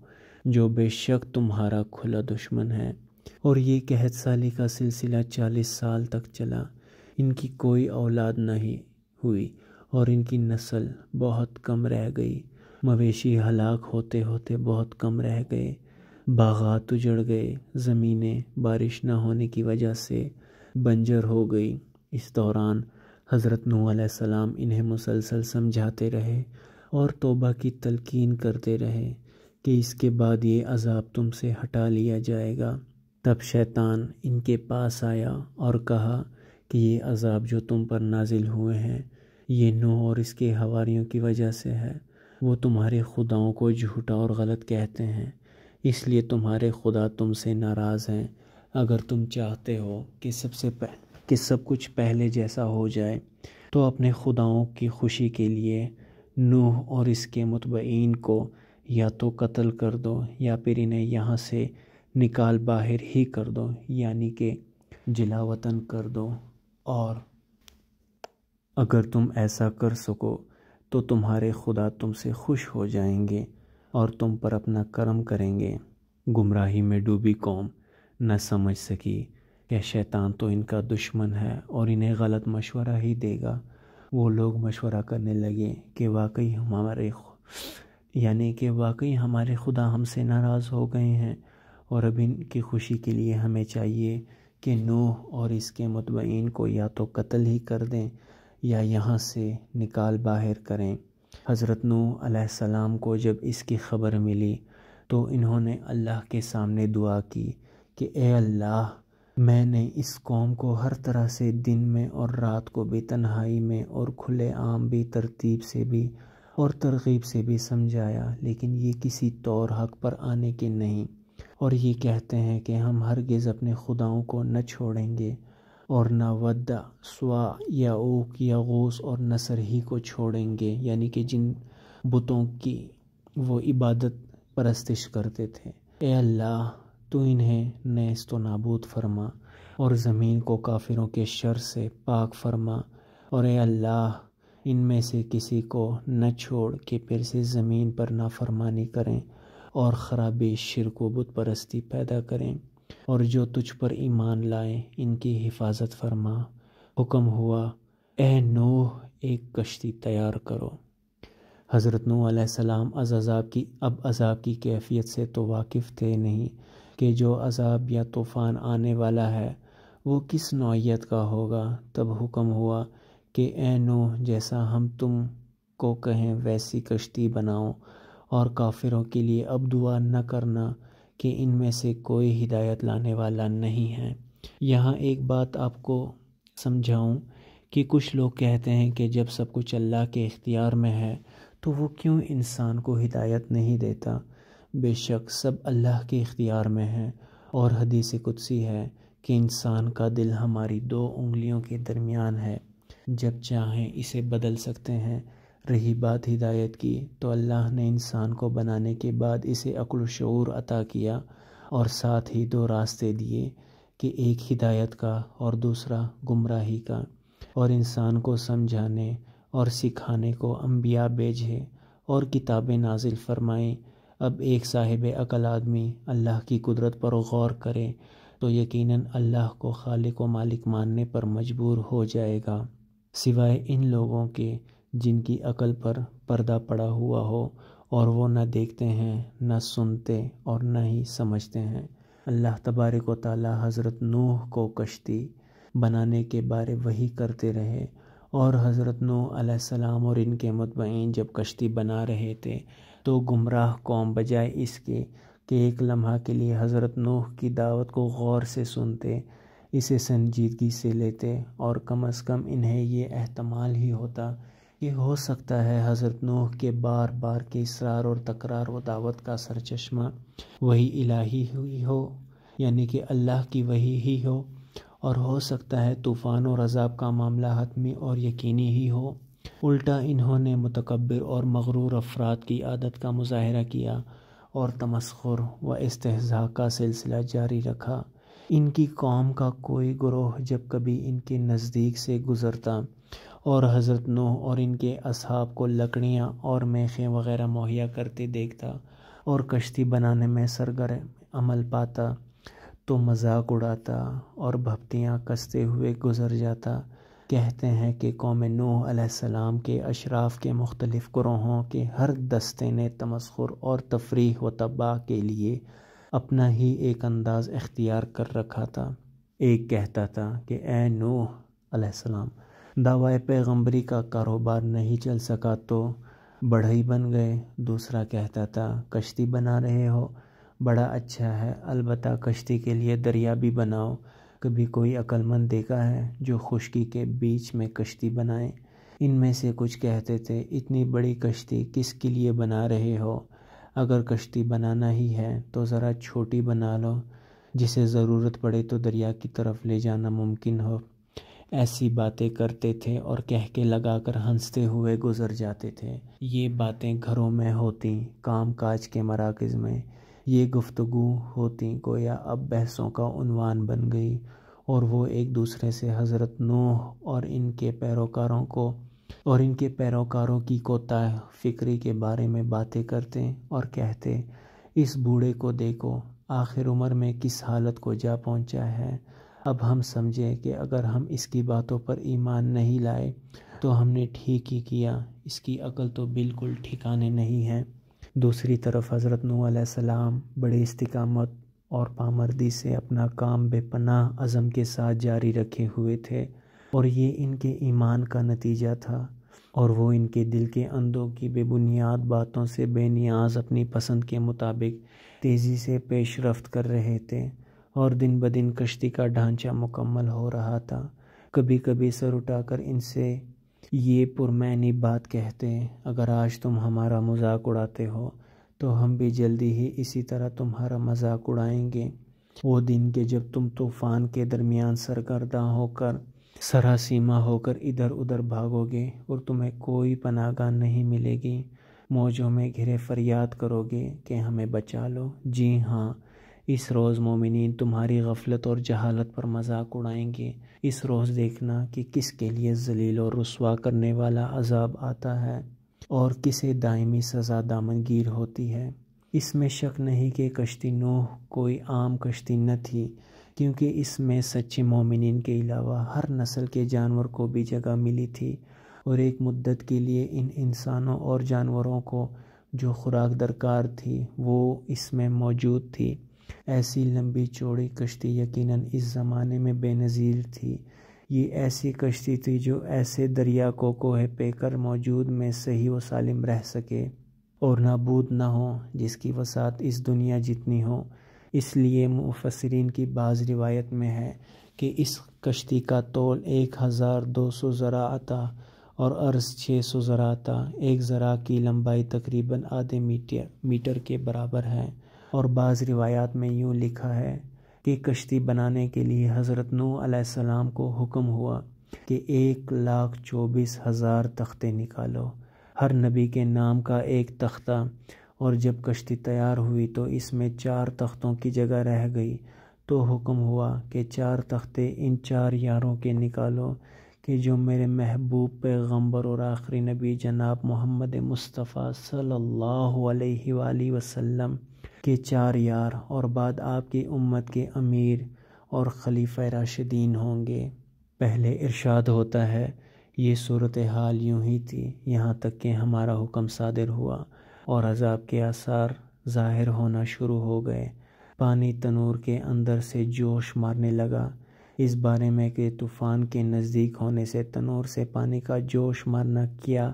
جو بے شک تمہارا کھلا دشمن ہے؟ اور یہ قحط سالی کا سلسلہ 40 سال تک چلا، ان کی کوئی اولاد نہیں ہوئی اور ان کی نسل بہت کم رہ گئی، مویشی ہلاک ہوتے ہوتے بہت کم رہ گئے، باغات اجڑ گئے، زمینیں بارش نہ ہونے کی وجہ سے بنجر ہو گئی۔ اس دوران حضرت نوح علیہ السلام انہیں مسلسل سمجھاتے رہے اور توبہ کی تلقین کرتے رہے کہ اس کے بعد یہ عذاب تم سے ہٹا لیا جائے گا۔ تب شیطان ان کے پاس آیا اور کہا کہ یہ عذاب جو تم پر نازل ہوئے ہیں، یہ نوح اور اس کے حواریوں کی وجہ سے ہے۔ وہ تمہارے خداؤں کو جھوٹا اور غلط کہتے ہیں، اس لیے تمہارے خدا تم سے ناراض ہیں۔ اگر تم چاہتے ہو کہ سب کچھ پہلے جیسا ہو جائے تو اپنے خداؤں کی خوشی کے لیے نوح اور اس کے متبعین کو یا تو قتل کر دو یا پھر انہیں یہاں سے نکال باہر ہی کر دو، یعنی کہ جلا وطن کر دو، اور اگر تم ایسا کر سکو تو تمہارے خدا تم سے خوش ہو جائیں گے اور تم پر اپنا کرم کریں گے۔ گمراہی میں ڈوبی قوم نہ سمجھ سکی کہ شیطان تو ان کا دشمن ہے اور انہیں غلط مشورہ ہی دے گا۔ وہ لوگ مشورہ کرنے لگے کہ واقعی ہمارے خدا ہم سے ناراض ہو گئے ہیں، اور اب ان کی خوشی کے لیے ہمیں چاہیے کہ نوح اور اس کے متبعین کو یا تو قتل ہی کر دیں یا یہاں سے نکال باہر کریں۔ حضرت نوح علیہ السلام کو جب اس کی خبر ملی تو انہوں نے اللہ کے سامنے دعا کی کہ اے اللہ، میں نے اس قوم کو ہر طرح سے دن میں اور رات کو بھی، تنہائی میں اور کھلے عام بھی، ترتیب سے بھی اور ترغیب سے بھی سمجھایا، لیکن یہ کسی طور حق پر آنے کے نہیں، اور یہ کہتے ہیں کہ ہم ہرگز اپنے خداؤں کو نہ چھوڑیں گے اور نہ ودع، سوا، یعوق، یغوث اور نصر ہی کو چھوڑیں گے، یعنی کہ جن بتوں کی وہ عبادت پرستش کرتے تھے۔ اے اللہ، تو انہیں نیست و نابود فرما اور زمین کو کافروں کے شر سے پاک فرما، اور اے اللہ، ان میں سے کسی کو نہ چھوڑ کہ پھر سے زمین پر نافرمانی کریں اور خرابی، شرک و بت پرستی پیدا کریں، اور جو تجھ پر ایمان لائیں ان کی حفاظت فرما۔ حکم ہوا، اے نوح، ایک کشتی تیار کرو۔ حضرت نوح علیہ السلام عذاب کی کیفیت سے تو واقف تھے نہیں کہ جو عذاب یا طوفان آنے والا ہے وہ کس نوعیت کا ہوگا۔ تب حکم ہوا کہ اے نوح، جیسا ہم تم کو کہیں ویسی کشتی بناؤ، اور کافروں کے لیے اب دعا نہ کرنا کہ ان میں سے کوئی ہدایت لانے والا نہیں ہے۔ یہاں ایک بات آپ کو سمجھاؤں کہ کچھ لوگ کہتے ہیں کہ جب سب کچھ اللہ کے اختیار میں ہے تو وہ کیوں انسان کو ہدایت نہیں دیتا؟ بے شک سب اللہ کے اختیار میں ہے، اور حدیث قدسی ہے کہ انسان کا دل ہماری 2 انگلیوں کے درمیان ہے، جب چاہیں اسے بدل سکتے ہیں۔ رہی بات ہدایت کی، تو اللہ نے انسان کو بنانے کے بعد اسے عقل و شعور عطا کیا اور ساتھ ہی 2 راستے دیے کہ ایک ہدایت کا اور دوسرا گمراہی کا، اور انسان کو سمجھانے اور سکھانے کو انبیاء بھیجے اور کتابیں نازل فرمائیں۔ اب ایک صاحب عقل آدمی اللہ کی قدرت پر غور کرے تو یقیناً اللہ کو خالق و مالک ماننے پر مجبور ہو جائے گا، سوائے ان لوگوں کے جن کی عقل پر پردہ پڑا ہوا ہو اور وہ نہ دیکھتے ہیں، نہ سنتے اور نہ ہی سمجھتے ہیں۔ اللہ تبارک و تعالی حضرت نوح کو کشتی بنانے کے بارے وحی کرتے رہے، اور حضرت نوح علیہ السلام اور ان کے متبعین جب کشتی بنا رہے تھے تو گمراہ قوم بجائے اس کے کہ ایک لمحہ کے لیے حضرت نوح کی دعوت کو غور سے سنتے، اسے سنجیدگی سے لیتے، اور کم از کم انہیں یہ احتمال ہی ہوتا کہ ہو سکتا ہے حضرت نوح کے بار بار کے اصرار اور تکرار و دعوت کا سرچشمہ وحی الہی ہوئی ہو، یعنی کہ اللہ کی وحی ہی ہو، اور ہو سکتا ہے طوفان اور عذاب کا معاملہ حتمی اور یقینی ہی ہو۔ الٹا انہوں نے متکبر اور مغرور افراد کی عادت کا مظاہرہ کیا اور تمسخر و استہزاء کا سلسلہ جاری رکھا۔ ان کی قوم کا کوئی گروہ جب کبھی ان کے نزدیک سے گزرتا اور حضرت نوح اور ان کے اصحاب کو لکڑیاں اور میخیں وغیرہ مہیا کرتے دیکھتا اور کشتی بنانے میں سرگرم عمل پاتا تو مذاق اڑاتا اور بھپتیاں کستے ہوئے گزر جاتا۔ کہتے ہیں کہ قوم نوح علیہ السلام کے اشراف کے مختلف گروہوں کے ہر دستے نے تمسخر اور تفریح و تباہ کے لیے اپنا ہی ایک انداز اختیار کر رکھا تھا۔ ایک کہتا تھا کہ اے نوح علیہ السلام، دعوی پیغمبری کا کاروبار نہیں چل سکا تو بڑھئی بن گئے۔ دوسرا کہتا تھا کشتی بنا رہے ہو، بڑا اچھا ہے، البتہ کشتی کے لیے دریا بھی بناؤ۔ کبھی کوئی عقل مند دیکھا ہے جو خشکی کے بیچ میں کشتی بنائے؟ ان میں سے کچھ کہتے تھے اتنی بڑی کشتی کس کے لیے بنا رہے ہو؟ اگر کشتی بنانا ہی ہے تو ذرا چھوٹی بنا لو، جسے ضرورت پڑے تو دریا کی طرف لے جانا ممکن ہو۔ ایسی باتیں کرتے تھے اور کہہ کے لگا کر ہنستے ہوئے گزر جاتے تھے۔ یہ باتیں گھروں میں ہوتی، کام کاج کے مراکز میں یہ گفتگو ہوتی گویا اب بحثوں کا عنوان بن گئی، اور وہ ایک دوسرے سے حضرت نوح اور ان کے پیروکاروں کی کوتاہ فکری کے بارے میں باتیں کرتے اور کہتے، اس بوڑھے کو دیکھو، آخر عمر میں کس حالت کو جا پہنچا ہے۔ اب ہم سمجھے کہ اگر ہم اس کی باتوں پر ایمان نہیں لائے تو ہم نے ٹھیک ہی کیا، اس کی عقل تو بالکل ٹھکانے نہیں ہے۔ دوسری طرف حضرت نوح علیہ السلام بڑی استقامت اور پامردی سے اپنا کام بے پناہ عزم کے ساتھ جاری رکھے ہوئے تھے، اور یہ ان کے ایمان کا نتیجہ تھا، اور وہ ان کے دل کے اندوں کی بے بنیاد باتوں سے بے نیاز اپنی پسند کے مطابق تیزی سے پیش رفت کر رہے تھے، اور دن بدن کشتی کا ڈھانچہ مکمل ہو رہا تھا۔ کبھی کبھی سر اٹھا کر ان سے یہ پرمعنی بات کہتے، اگر آج تم ہمارا مذاق اڑاتے ہو تو ہم بھی جلدی ہی اسی طرح تمہارا مذاق اڑائیں گے۔ وہ دن کہ جب تم طوفان کے درمیان سرگرداں ہو کر سراسیمہ ہو کر ادھر ادھر بھاگو گے اور تمہیں کوئی پناہ گاہ نہیں ملے گی، موجوں میں گھرے فریاد کرو گے کہ ہمیں بچا لو۔ جی ہاں، اس روز مومنین تمہاری غفلت اور جہالت پر مذاق اڑائیں گے۔ اس روز دیکھنا کہ کس کے لیے ذلیل اور رسوا کرنے والا عذاب آتا ہے اور کسے دائمی سزا دامنگیر ہوتی ہے۔ اس میں شک نہیں کہ کشتی نوح کوئی عام کشتی نہ تھی، کیونکہ اس میں سچے مومنین کے علاوہ ہر نسل کے جانور کو بھی جگہ ملی تھی، اور ایک مدت کے لیے ان انسانوں اور جانوروں کو جو خوراک درکار تھی وہ اس میں موجود تھی۔ ایسی لمبی چوڑی کشتی یقیناً اس زمانے میں بے نظیر تھی۔ یہ ایسی کشتی تھی جو ایسے دریا کو کوہ پیکر موجود میں صحیح و سالم رہ سکے اور نابود نہ ہو، جس کی وسعت اس دنیا جتنی ہو۔ اس لیے مفسرین کی بعض روایت میں ہے کہ اس کشتی کا طول 1200 ذراع تھا اور عرض 600 ذراع تھا۔ ایک ذراع کی لمبائی تقریباً آدھے میٹر کے برابر ہے، اور بعض روایات میں یوں لکھا ہے کہ کشتی بنانے کے لیے حضرت نوح علیہ السلام کو حکم ہوا کہ 1,24,000 تختے نکالو، ہر نبی کے نام کا ایک تختہ، اور جب کشتی تیار ہوئی تو اس میں 4 تختوں کی جگہ رہ گئی، تو حکم ہوا کہ 4 تختے ان 4 یاروں کے نکالو کہ جو میرے محبوب پیغمبر اور آخری نبی جناب محمد مصطفیٰ صلی اللہ علیہ وآلہ وسلم کے 4 یار اور بعد آپ کی امت کے امیر اور خلیفہ راشدین ہوں گے۔ پہلے ارشاد ہوتا ہے، یہ صورتحال یوں ہی تھی یہاں تک کہ ہمارا حکم صادر ہوا اور عذاب کے آثار ظاہر ہونا شروع ہو گئے۔ پانی تنور کے اندر سے جوش مارنے لگا۔ اس بارے میں کہ طوفان کے نزدیک ہونے سے تنور سے پانی کا جوش مارنا کیا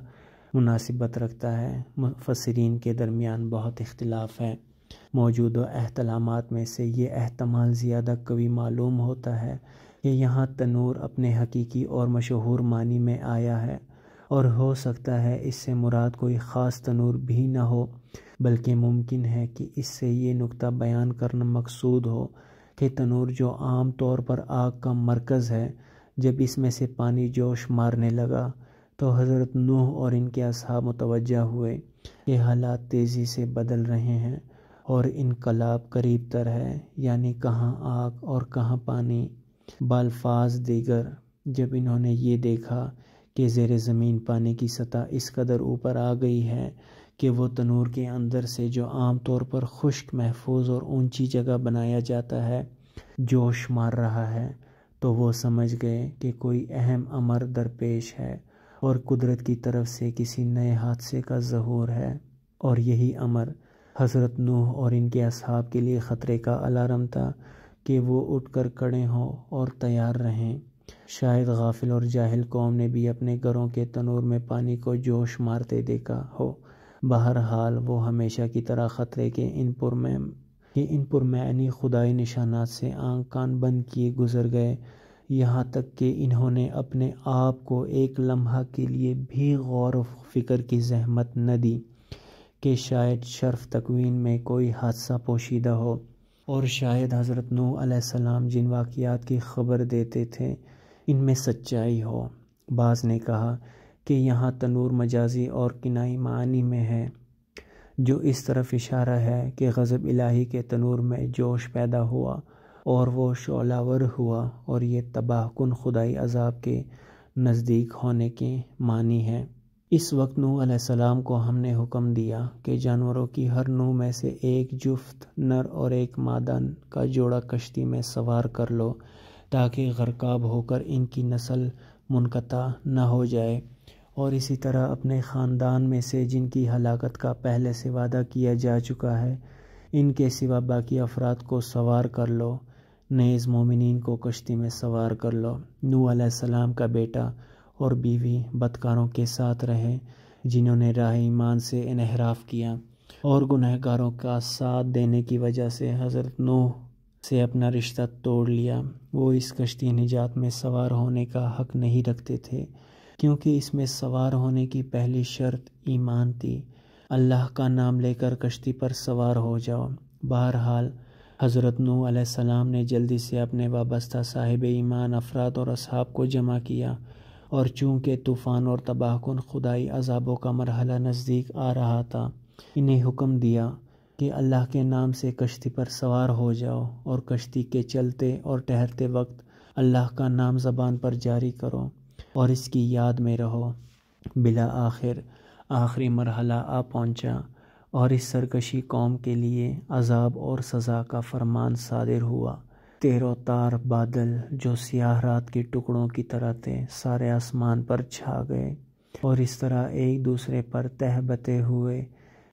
مناسبت رکھتا ہے، مفسرین کے درمیان بہت اختلاف ہے۔ موجودہ احتمالات میں سے یہ احتمال زیادہ قوی معلوم ہوتا ہے کہ یہاں تنور اپنے حقیقی اور مشہور معنی میں آیا ہے، اور ہو سکتا ہے اس سے مراد کوئی خاص تنور بھی نہ ہو، بلکہ ممکن ہے کہ اس سے یہ نقطہ بیان کرنا مقصود ہو کہ تنور جو عام طور پر آگ کا مرکز ہے، جب اس میں سے پانی جوش مارنے لگا تو حضرت نوح اور ان کے اصحاب متوجہ ہوئے کہ حالات تیزی سے بدل رہے ہیں اور انقلاب قریب تر ہے، یعنی کہاں آگ اور کہاں پانی۔ بالفاظ دیگر، جب انہوں نے یہ دیکھا کہ زیر زمین پانی کی سطح اس قدر اوپر آ گئی ہے کہ وہ تنور کے اندر سے جو عام طور پر خشک، محفوظ اور اونچی جگہ بنایا جاتا ہے، جوش مار رہا ہے، تو وہ سمجھ گئے کہ کوئی اہم امر درپیش ہے اور قدرت کی طرف سے کسی نئے حادثے کا ظہور ہے، اور یہی امر حضرت نوح اور ان کے اصحاب کے لیے خطرے کا الارم تھا کہ وہ اٹھ کر کھڑے ہوں اور تیار رہیں۔ شاید غافل اور جاہل قوم نے بھی اپنے گھروں کے تنور میں پانی کو جوش مارتے دیکھا ہو، بہرحال وہ ہمیشہ کی طرح خطرے کے ان پرمعنی خدائی نشانات سے آنکھ کان بند کیے گزر گئے، یہاں تک کہ انہوں نے اپنے آپ کو ایک لمحہ کے لیے بھی غور و فکر کی زحمت نہ دی کہ شاید شرف تکوین میں کوئی حادثہ پوشیدہ ہو، اور شاید حضرت نوح علیہ السلام جن واقعات کی خبر دیتے تھے ان میں سچائی ہو۔ بعض نے کہا کہ یہاں تنور مجازی اور کنائی معنی میں ہے، جو اس طرف اشارہ ہے کہ غضب الہی کے تنور میں جوش پیدا ہوا اور وہ شعلہ ور ہوا، اور یہ تباہ کن خدائی عذاب کے نزدیک ہونے کے معنی ہے۔ اس وقت نوح علیہ السلام کو ہم نے حکم دیا کہ جانوروں کی ہر نوع میں سے ایک جفت نر اور ایک مادہ کا جوڑا کشتی میں سوار کر لو، تاکہ غرقاب ہو کر ان کی نسل منقطع نہ ہو جائے، اور اسی طرح اپنے خاندان میں سے جن کی ہلاکت کا پہلے سے وعدہ کیا جا چکا ہے، ان کے سوا باقی افراد کو سوار کر لو، نیز مومنین کو کشتی میں سوار کر لو۔ نوح علیہ السلام کا بیٹا اور بیوی بدکاروں کے ساتھ رہے، جنہوں نے راہ ایمان سے انحراف کیا اور گنہگاروں کا ساتھ دینے کی وجہ سے حضرت نوح سے اپنا رشتہ توڑ لیا۔ وہ اس کشتی نجات میں سوار ہونے کا حق نہیں رکھتے تھے، کیونکہ اس میں سوار ہونے کی پہلی شرط ایمان تھی۔ اللہ کا نام لے کر کشتی پر سوار ہو جاؤ۔ بہرحال حضرت نوح علیہ السلام نے جلدی سے اپنے وابستہ صاحب ایمان افراد اور اصحاب کو جمع کیا، اور چونکہ طوفان اور تباہ کن خدائی عذابوں کا مرحلہ نزدیک آ رہا تھا، انہیں حکم دیا کہ اللہ کے نام سے کشتی پر سوار ہو جاؤ، اور کشتی کے چلتے اور ٹہرتے وقت اللہ کا نام زبان پر جاری کرو اور اس کی یاد میں رہو۔ بالآخر آخری مرحلہ آ پہنچا، اور اس سرکشی قوم کے لیے عذاب اور سزا کا فرمان صادر ہوا۔ تیر و تار بادل جو سیاہ رات کے ٹکڑوں کی طرح تھے، سارے آسمان پر چھا گئے، اور اس طرح ایک دوسرے پر تہ بتے ہوئے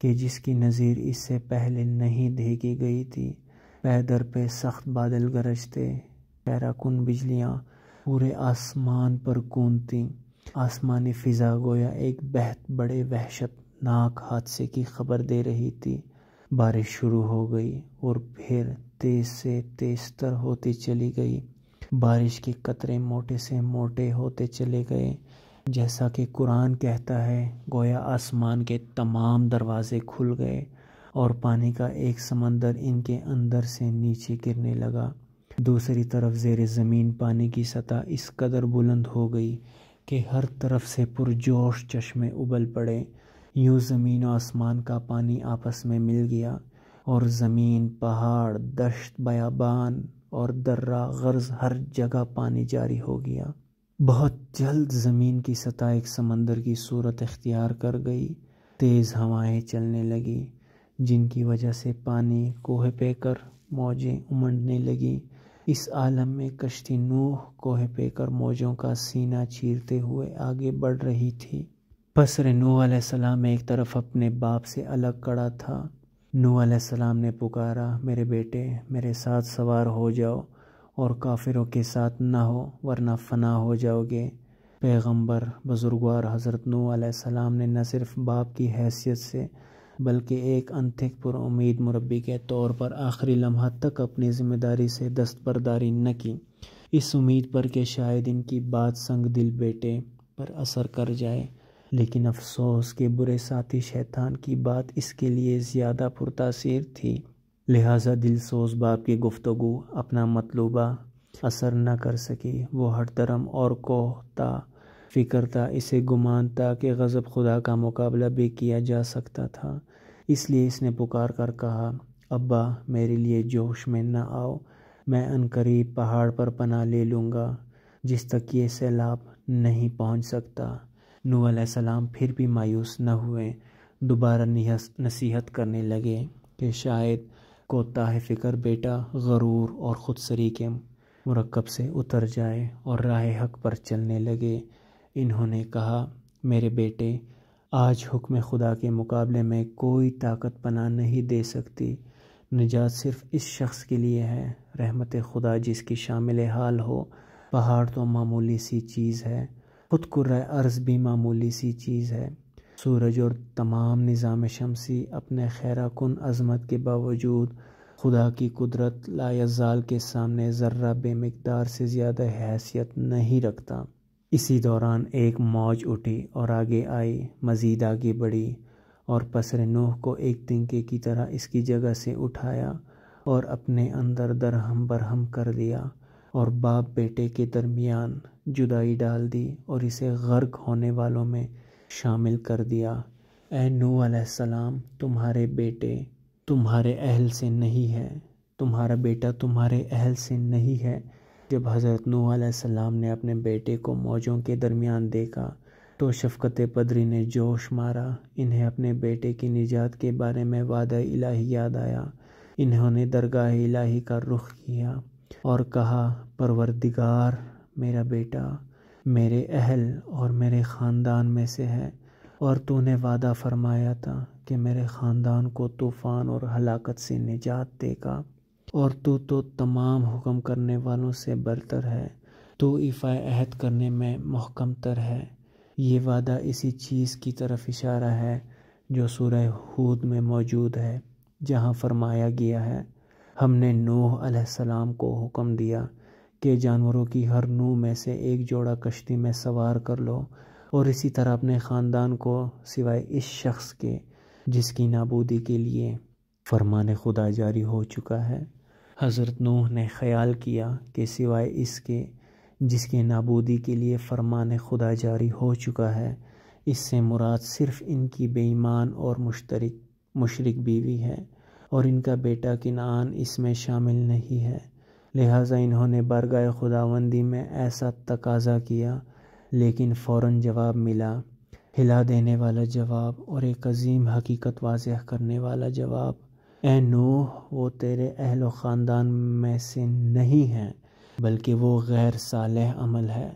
کہ جس کی نظیر اس سے پہلے نہیں دیکھی گئی تھی۔ پے در پہ سخت بادل گرجتے، حیرہ کن بجلیاں پورے آسمان پر گونجتیں، آسمانی فضا گویا ایک بہت بڑے وحشت ناک حادثے کی خبر دے رہی تھی۔ بارش شروع ہو گئی اور پھر تیز سے تیز تر ہوتی چلی گئی۔ بارش کے قطرے موٹے سے موٹے ہوتے چلے گئے، جیسا کہ قرآن کہتا ہے، گویا آسمان کے تمام دروازے کھل گئے اور پانی کا ایک سمندر ان کے اندر سے نیچے گرنے لگا۔ دوسری طرف زیر زمین پانی کی سطح اس قدر بلند ہو گئی کہ ہر طرف سے پرجوش چشمے ابل پڑے۔ یوں زمین و آسمان کا پانی آپس میں مل گیا، اور زمین، پہاڑ، دشت، بیابان اور درہ غرز ہر جگہ پانی جاری ہو گیا۔ بہت جلد زمین کی سطح ایک سمندر کی صورت اختیار کر گئی۔ تیز ہوائیں چلنے لگیں، جن کی وجہ سے پانی کوہ پہ کر موجیں امنڈنے لگیں۔ اس عالم میں کشتی نوح کوہ پہ کر موجوں کا سینہ چیرتے ہوئے آگے بڑھ رہی تھی۔ پسر نوح علیہ السلام ایک طرف اپنے باپ سے الگ کھڑا تھا۔ نوح علیہ السلام نے پکارا، میرے بیٹے، میرے ساتھ سوار ہو جاؤ اور کافروں کے ساتھ نہ ہو، ورنہ فنا ہو جاؤ گے۔ پیغمبر بزرگوار حضرت نوح علیہ السلام نے نہ صرف باپ کی حیثیت سے بلکہ ایک انتھک پر امید مربی کے طور پر آخری لمحہ تک اپنی ذمہ داری سے دستبرداری نہ کی، اس امید پر کہ شاید ان کی بات سنگ دل بیٹے پر اثر کر جائے۔ لیکن افسوس کہ برے ساتھی شیطان کی بات اس کے لیے زیادہ پرتاثیر تھی، لہٰذا دل سوز باپ کی گفتگو اپنا مطلوبہ اثر نہ کر سکی۔ وہ ہٹ درم اور کوہتا فکر تھا، اسے گمان تھا کہ غضب خدا کا مقابلہ بھی کیا جا سکتا تھا، اس لیے اس نے پکار کر کہا، ابا میرے لیے جوش میں نہ آؤ، میں عنقریب پہاڑ پر پناہ لے لوں گا جس تک یہ سیلاب نہیں پہنچ سکتا۔ نوح علیہ السلام پھر بھی مایوس نہ ہوئے، دوبارہ نصیحت کرنے لگے کہ شاید کوتاہ فکر بیٹا غرور اور خودسری کے مرکب سے اتر جائے اور راہ حق پر چلنے لگے۔ انہوں نے کہا، میرے بیٹے، آج حکم خدا کے مقابلے میں کوئی طاقت پناہ نہیں دے سکتی، نجات صرف اس شخص کے لیے ہے، رحمت خدا جس کی شامل حال ہو۔ پہاڑ تو معمولی سی چیز ہے، خود کرۂ ارض بھی معمولی سی چیز ہے، سورج اور تمام نظام شمسی اپنے خیرہ کن عظمت کے باوجود خدا کی قدرت لا یزال کے سامنے ذرہ بے مقدار سے زیادہ حیثیت نہیں رکھتا۔ اسی دوران ایک موج اٹھی اور آگے آئی، مزید آگے بڑھی اور پسر نوح کو ایک تنکے کی طرح اس کی جگہ سے اٹھایا اور اپنے اندر درہم برہم کر دیا اور باپ بیٹے کے درمیان جدائی ڈال دی اور اسے غرق ہونے والوں میں شامل کر دیا۔ اے نوح علیہ السلام، تمہارے بیٹے تمہارے اہل سے نہیں ہے، تمہارا بیٹا تمہارے اہل سے نہیں ہے۔ جب حضرت نوح علیہ السلام نے اپنے بیٹے کو موجوں کے درمیان دیکھا تو شفقت پدری نے جوش مارا، انہیں اپنے بیٹے کی نجات کے بارے میں وعدہ الہی یاد آیا۔ انہوں نے درگاہ الہی کا رخ کیا اور کہا، پروردگار، میرا بیٹا میرے اہل اور میرے خاندان میں سے ہے، اور تو نے وعدہ فرمایا تھا کہ میرے خاندان کو طوفان اور ہلاکت سے نجات دے گا، اور تو تمام حکم کرنے والوں سے برتر ہے، تو ایفائے عہد کرنے میں محکم تر ہے۔ یہ وعدہ اسی چیز کی طرف اشارہ ہے جو سورہ ہود میں موجود ہے، جہاں فرمایا گیا ہے، ہم نے نوح علیہ السلام کو حکم دیا کہ جانوروں کی ہر نوع میں سے ایک جوڑا کشتی میں سوار کر لو، اور اسی طرح اپنے خاندان کو سوائے اس شخص کے جس کی نابودی کے لیے فرمان خدا جاری ہو چکا ہے۔ حضرت نوح نے خیال کیا کہ سوائے اس کے جس کی نابودی کے لیے فرمان خدا جاری ہو چکا ہے، اس سے مراد صرف ان کی بے ایمان اور مشرک بیوی ہے، اور ان کا بیٹا کنعان اس میں شامل نہیں ہے۔ لہٰذا انہوں نے بارگاہ خداوندی میں ایسا تقاضا کیا، لیکن فوراً جواب ملا، ہلا دینے والا جواب اور ایک عظیم حقیقت واضح کرنے والا جواب، اے نوح، وہ تیرے اہل و خاندان میں سے نہیں ہے، بلکہ وہ غیر صالح عمل ہے،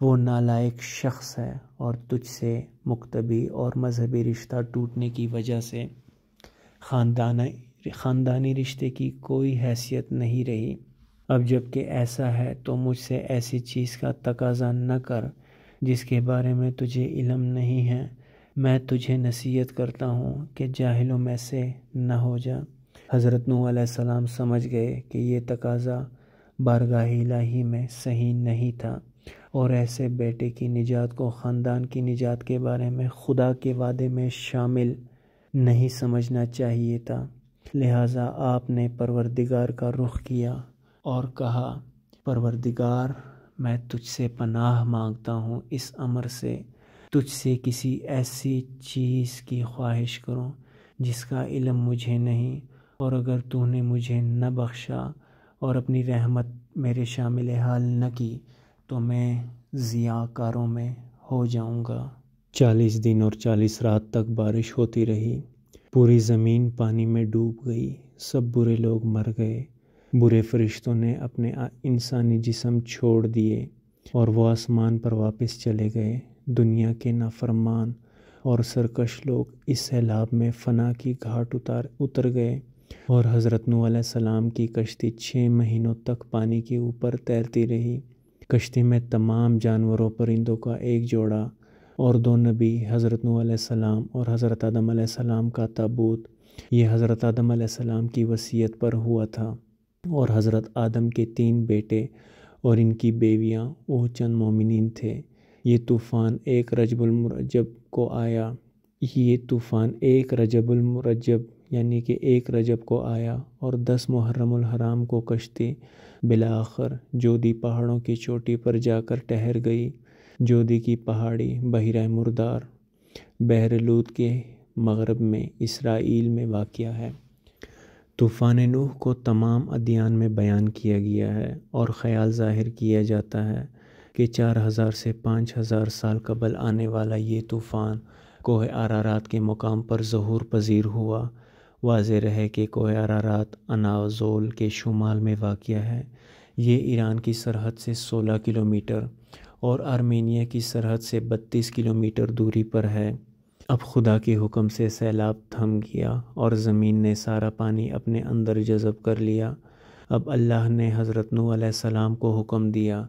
وہ نالائق شخص ہے، اور تجھ سے مکتبی اور مذہبی رشتہ ٹوٹنے کی وجہ سے خاندانی رشتے کی کوئی حیثیت نہیں رہی۔ اب جب کہ ایسا ہے تو مجھ سے ایسی چیز کا تقاضا نہ کر جس کے بارے میں تجھے علم نہیں ہے، میں تجھے نصیحت کرتا ہوں کہ جاہلوں میں سے نہ ہو جا۔ حضرت نوح علیہ السلام سمجھ گئے کہ یہ تقاضا بارگاہ الہی میں صحیح نہیں تھا، اور ایسے بیٹے کی نجات کو خاندان کی نجات کے بارے میں خدا کے وعدے میں شامل نہیں سمجھنا چاہیے تھا۔ لہٰذا آپ نے پروردگار کا رخ کیا اور کہا، پروردگار، میں تجھ سے پناہ مانگتا ہوں اس امر سے، تجھ سے کسی ایسی چیز کی خواہش کروں جس کا علم مجھے نہیں، اور اگر تو نے مجھے نہ بخشا اور اپنی رحمت میرے شامل حال نہ کی تو میں ضیاع کاروں میں ہو جاؤں گا۔ 40 دن اور 40 رات تک بارش ہوتی رہی، پوری زمین پانی میں ڈوب گئی، سب برے لوگ مر گئے، برے فرشتوں نے اپنے انسانی جسم چھوڑ دیے اور وہ آسمان پر واپس چلے گئے۔ دنیا کے نافرمان اور سرکش لوگ اس سیلاب میں فنا کی گھاٹ اتر گئے، اور حضرت نوح علیہ السلام کی کشتی 6 مہینوں تک پانی کے اوپر تیرتی رہی۔ کشتی میں تمام جانوروں پرندوں کا ایک جوڑا اور 2 نبی حضرت نوح علیہ السلام اور حضرت آدم علیہ السلام کا تابوت، یہ حضرت آدم علیہ السلام کی وصیت پر ہوا تھا، اور حضرت آدم کے 3 بیٹے اور ان کی بیویاں وہ چند مومنین تھے۔ یہ طوفان 1 رجب المرجب کو آیا، یعنی کہ 1 رجب کو آیا، اور 10 محرم الحرام کو کشتی بالآخر جودی پہاڑوں کی چوٹی پر جا کر ٹھہر گئی۔ جودی کی پہاڑی بحیرہ مردار، بحر لوط کے مغرب میں اسرائیل میں واقع ہے۔ طوفان نوح کو تمام ادیان میں بیان کیا گیا ہے، اور خیال ظاہر کیا جاتا ہے کہ 4000 سے 5000 سال قبل آنے والا یہ طوفان کوہ ارارات کے مقام پر ظہور پذیر ہوا۔ واضح رہے کہ کوہ ارارات اناضول کے شمال میں واقع ہے۔ یہ ایران کی سرحد سے 16 کلومیٹر اور آرمینیا کی سرحد سے 32 کلومیٹر دوری پر ہے۔ اب خدا کے حکم سے سیلاب تھم گیا اور زمین نے سارا پانی اپنے اندر جذب کر لیا۔ اب اللہ نے حضرت نوح علیہ السلام کو حکم دیا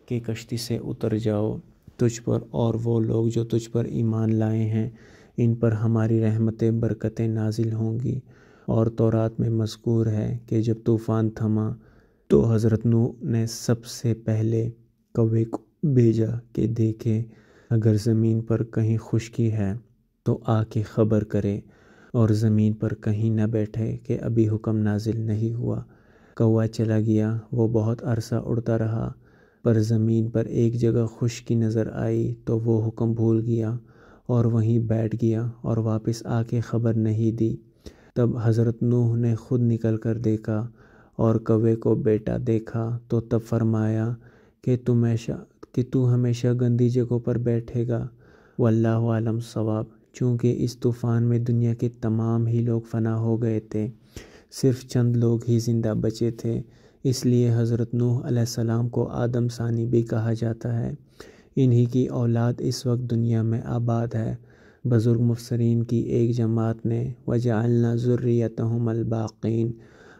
کہ کشتی سے اتر جاؤ، تجھ پر اور وہ لوگ جو تجھ پر ایمان لائے ہیں ان پر ہماری رحمتیں برکتیں نازل ہوں گی۔ اور تورات میں مذکور ہے کہ جب طوفان تھما تو حضرت نوح نے سب سے پہلے کوے کو بھیجا کہ دیکھے اگر زمین پر کہیں خشکی ہے تو آ کے خبر کرے، اور زمین پر کہیں نہ بیٹھے کہ ابھی حکم نازل نہیں ہوا۔ کوا چلا گیا، وہ بہت عرصہ اڑتا رہا، پر زمین پر ایک جگہ خشکی نظر آئی تو وہ حکم بھول گیا اور وہیں بیٹھ گیا اور واپس آ کے خبر نہیں دی۔ تب حضرت نوح نے خود نکل کر دیکھا اور کوے کو بیٹا دیکھا تو تب فرمایا کہ تو ہمیشہ گندی جگہوں پر بیٹھے گا۔ واللہ عالم صواب۔ چونکہ اس طوفان میں دنیا کے تمام ہی لوگ فنا ہو گئے تھے، صرف چند لوگ ہی زندہ بچے تھے، اس لیے حضرت نوح علیہ السلام کو آدم ثانی بھی کہا جاتا ہے۔ انہی کی اولاد اس وقت دنیا میں آباد ہے۔ بزرگ مفسرین کی ایک جماعت نے وَجَعَلْنَا ذُرِّيَّتَهُمُ الْبَاقِينَ،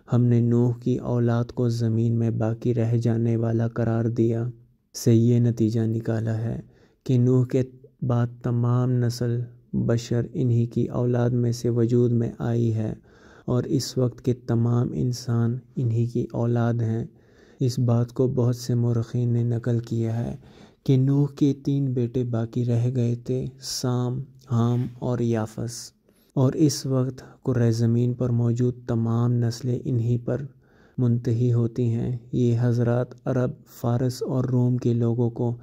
ہم نے نوح کی اولاد کو زمین میں باقی رہ جانے والا قرار دیا، سے یہ نتیجہ نکالا ہے کہ نوح کے بعد تمام نسل بشر انہی کی اولاد میں سے وجود میں آئی ہے، اور اس وقت کے تمام انسان انہی کی اولاد ہیں۔ اس بات کو بہت سے مورخین نے نقل کیا ہے کہ نوح کے 3 بیٹے باقی رہ گئے تھے، سام، حام اور یافس، اور اس وقت کرۂ زمین پر موجود تمام نسلیں انہی پر منتہی ہوتی ہیں۔ یہ حضرات عرب، فارس اور روم کے لوگوں کو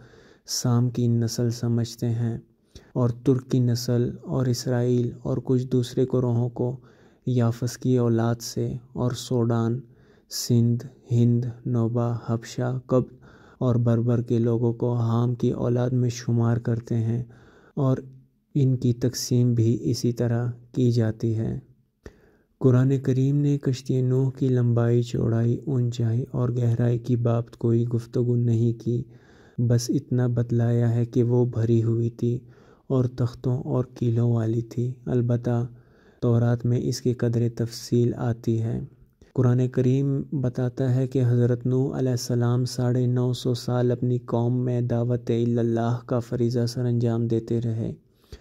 سام کی نسل سمجھتے ہیں، اور ترک کی نسل، اور اسرائیل اور کچھ دوسرے گروہوں کو یافس کی اولاد سے، اور سوڈان، سندھ، ہند، نوبہ، حبشہ، قبط اور بربر کے لوگوں کو حام کی اولاد میں شمار کرتے ہیں، اور ان کی تقسیم بھی اسی طرح کی جاتی ہے۔ قرآن کریم نے کشتی نوح کی لمبائی، چوڑائی، اونچائی اور گہرائی کی بابت کوئی گفتگو نہیں کی، بس اتنا بتلایا ہے کہ وہ بھری ہوئی تھی اور تختوں اور کیلوں والی تھی۔ البتہ تورات میں اس کی قدر تفصیل آتی ہے۔ قرآن کریم بتاتا ہے کہ حضرت نوح علیہ السلام 950 سال اپنی قوم میں دعوت اللہ کا فریضہ سر انجام دیتے رہے،